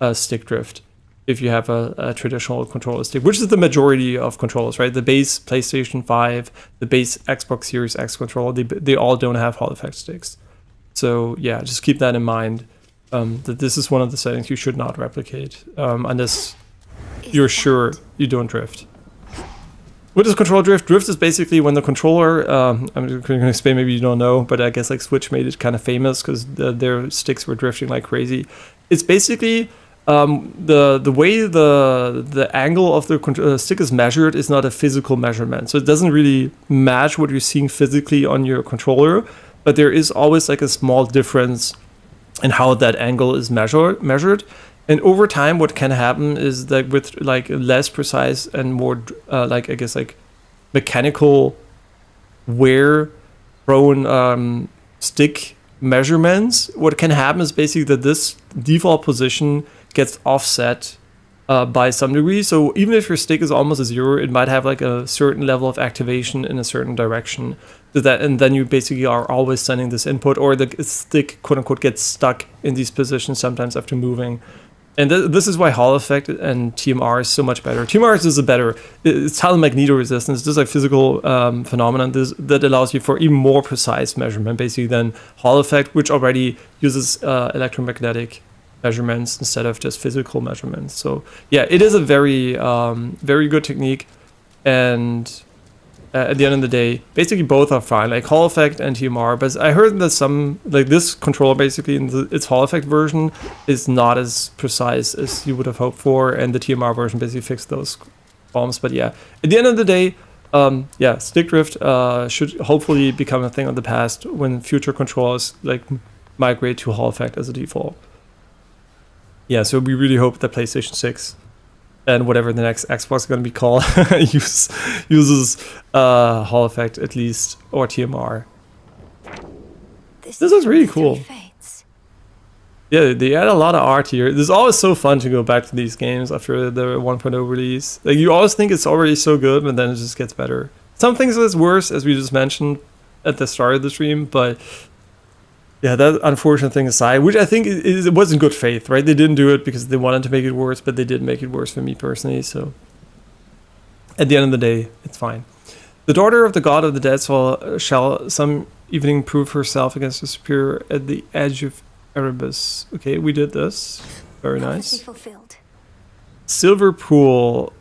of stick drift if you have a traditional controller stick, which is the majority of controllers, right? The base PlayStation 5, the base Xbox Series X controller, they all don't have Hall effect sticks. So yeah, just keep that in mind, that this is one of the settings you should not replicate, unless you're sure you don't drift. What is control drift? Drift is basically when the controller, I'm going to explain, maybe you don't know, but I guess like Switch made it kind of famous because their sticks were drifting like crazy. It's basically the way the angle of the stick is measured is not a physical measurement, so it doesn't really match what you're seeing physically on your controller, but there is always like a small difference in how that angle is measured. And over time, what can happen is that with like less precise and more like I guess like mechanical wear prone stick measurements, what can happen is basically that this default position gets offset by some degree. So even if your stick is almost a 0, it might have like a certain level of activation in a certain direction. And then you basically are always sending this input, or the stick quote unquote gets stuck in these positions sometimes after moving. And this is why Hall effect and TMR is so much better. TMR is a better, it's telemagneto resistance. This is a physical phenomenon that allows you for even more precise measurement basically than Hall effect, which already uses electromagnetic measurements instead of just physical measurements. So yeah, it is a very, very good technique. And at the end of the day, basically both are fine, like Hall effect and TMR. But I heard that some, like this controller basically in its Hall effect version is not as precise as you would have hoped for, and the TMR version basically fixed those problems. But yeah, at the end of the day, yeah, stick drift should hopefully become a thing of the past when future controllers like migrate to Hall effect as a default. Yeah, so we really hope that PlayStation 6 and whatever the next Xbox is going to be called uses Hall effect at least, or TMR. This is really cool. Yeah, they add a lot of art here. It's always so fun to go back to these games after the 1.0 release. Like you always think it's already so good, but then it just gets better. Some things is worse, as we just mentioned at the start of the stream, but yeah, that unfortunate thing aside, which I think it was in good faith, right? They didn't do it because they wanted to make it worse, but they did make it worse for me personally. So at the end of the day, it's fine. The daughter of the god of the dead shall some evening prove herself against the superior at the edge of Erebus. Okay, we did this. Very nice. Fulfilled. Silver pool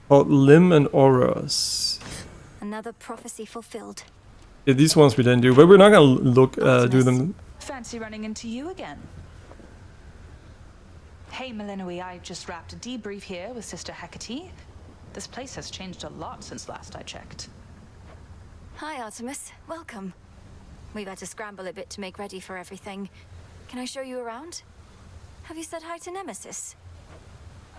called Lim and Oros. Another prophecy fulfilled. Yeah, these ones we didn't do, but we're not gonna look do them. Fancy running into you again. Hey Melinoë, I just wrapped a debrief here with Sister Hecate. This place has changed a lot since last I checked. Hi Artemis, welcome. We've had to scramble a bit to make ready for everything. Can I show you around? Have you said hi to Nemesis?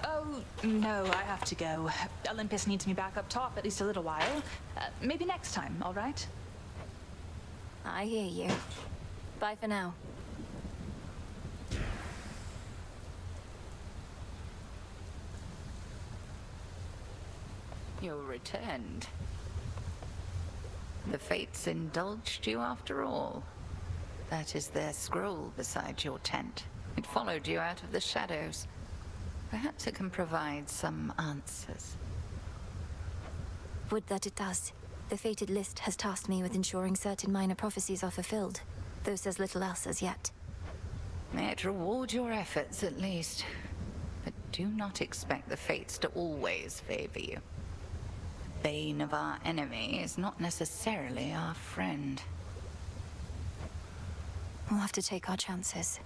Oh, no, I have to go. Olympus needs me back up top at least a little while. Maybe next time, all right? I hear you. Bye for now. You returned. The fates indulged you after all. That is their scroll beside your tent. It followed you out of the shadows. Perhaps it can provide some answers. Would that it does. The fated list has tasked me with ensuring certain minor prophecies are fulfilled, though says little else as yet. May it reward your efforts at least. But do not expect the fates to always favor you. bane of our enemy is not necessarily our friend. We'll have to take our chances.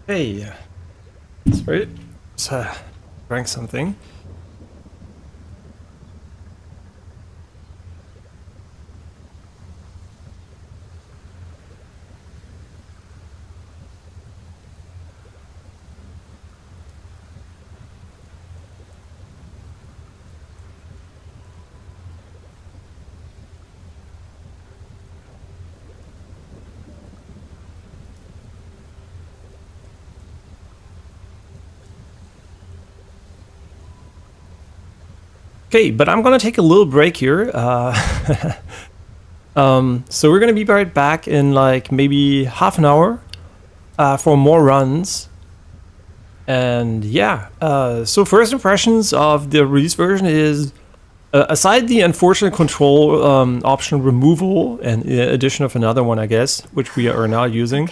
Hey, sorry, just drank something. Okay, but I'm gonna take a little break here. So we're gonna be right back in like maybe half an hour for more runs. And yeah, so first impressions of the release version is, aside the unfortunate control option removal and addition of another one, I guess, which we are now using,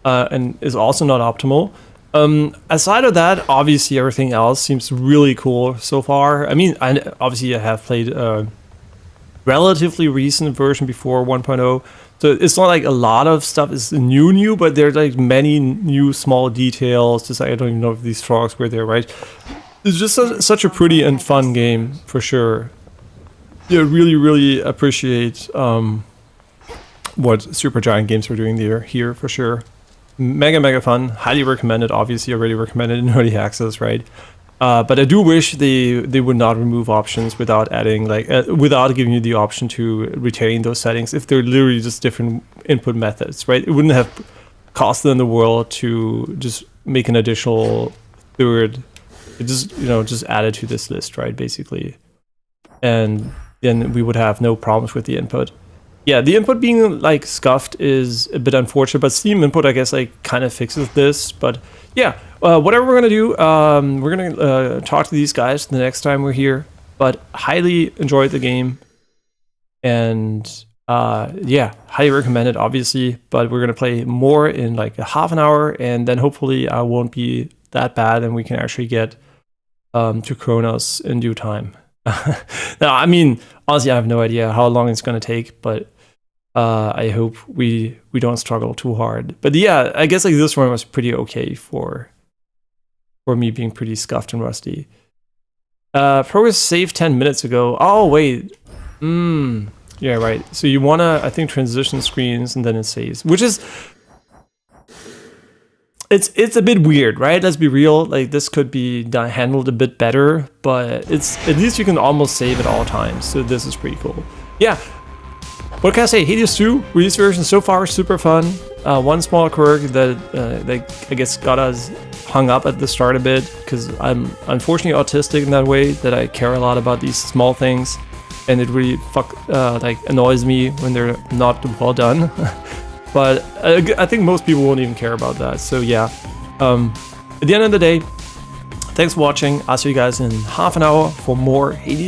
and is also not optimal. Aside of that, obviously everything else seems really cool so far. I mean, obviously I have played a relatively recent version before 1.0, so it's not like a lot of stuff is new, but there's like many new small details. Just like, I don't even know if these frogs were there, right? It's just such a pretty and fun game for sure. Yeah, really appreciate what Supergiant Games are doing here for sure. Mega fun, highly recommended. Obviously already recommended in early access, right? But I do wish they would not remove options without adding like without giving you the option to retain those settings if they're literally just different input methods, right? It wouldn't have cost them the world to just make an additional third. It just, you know, just add it to this list, right? Basically, and then we would have no problems with the input. Yeah, the input being like scuffed is a bit unfortunate, but Steam input, I guess, like kind of fixes this. But yeah, whatever we're gonna do, we're gonna talk to these guys the next time we're here. But highly enjoyed the game, and yeah, highly recommend it, obviously. But we're gonna play more in like a half an hour, and then hopefully I won't be that bad, and we can actually get to Chronos in due time. No, I mean, honestly, I have no idea how long it's gonna take, but I hope we don't struggle too hard. But yeah, I guess like this one was pretty okay for me being pretty scuffed and rusty. Progress saved 10 minutes ago. Oh wait, yeah, right. So you wanna, I think, transition screens and then it saves, which is it's a bit weird, right? Let's be real. Like this could be handled a bit better, but it's at least you can almost save at all times. So this is pretty cool. Yeah. What can I say? Hades 2 release version so far super fun. One small quirk that I guess got us hung up at the start a bit because I'm unfortunately autistic in that way that I care a lot about these small things, and it really like annoys me when they're not well done. But I think most people won't even care about that. So yeah, at the end of the day, thanks for watching. I'll see you guys in half an hour for more Hades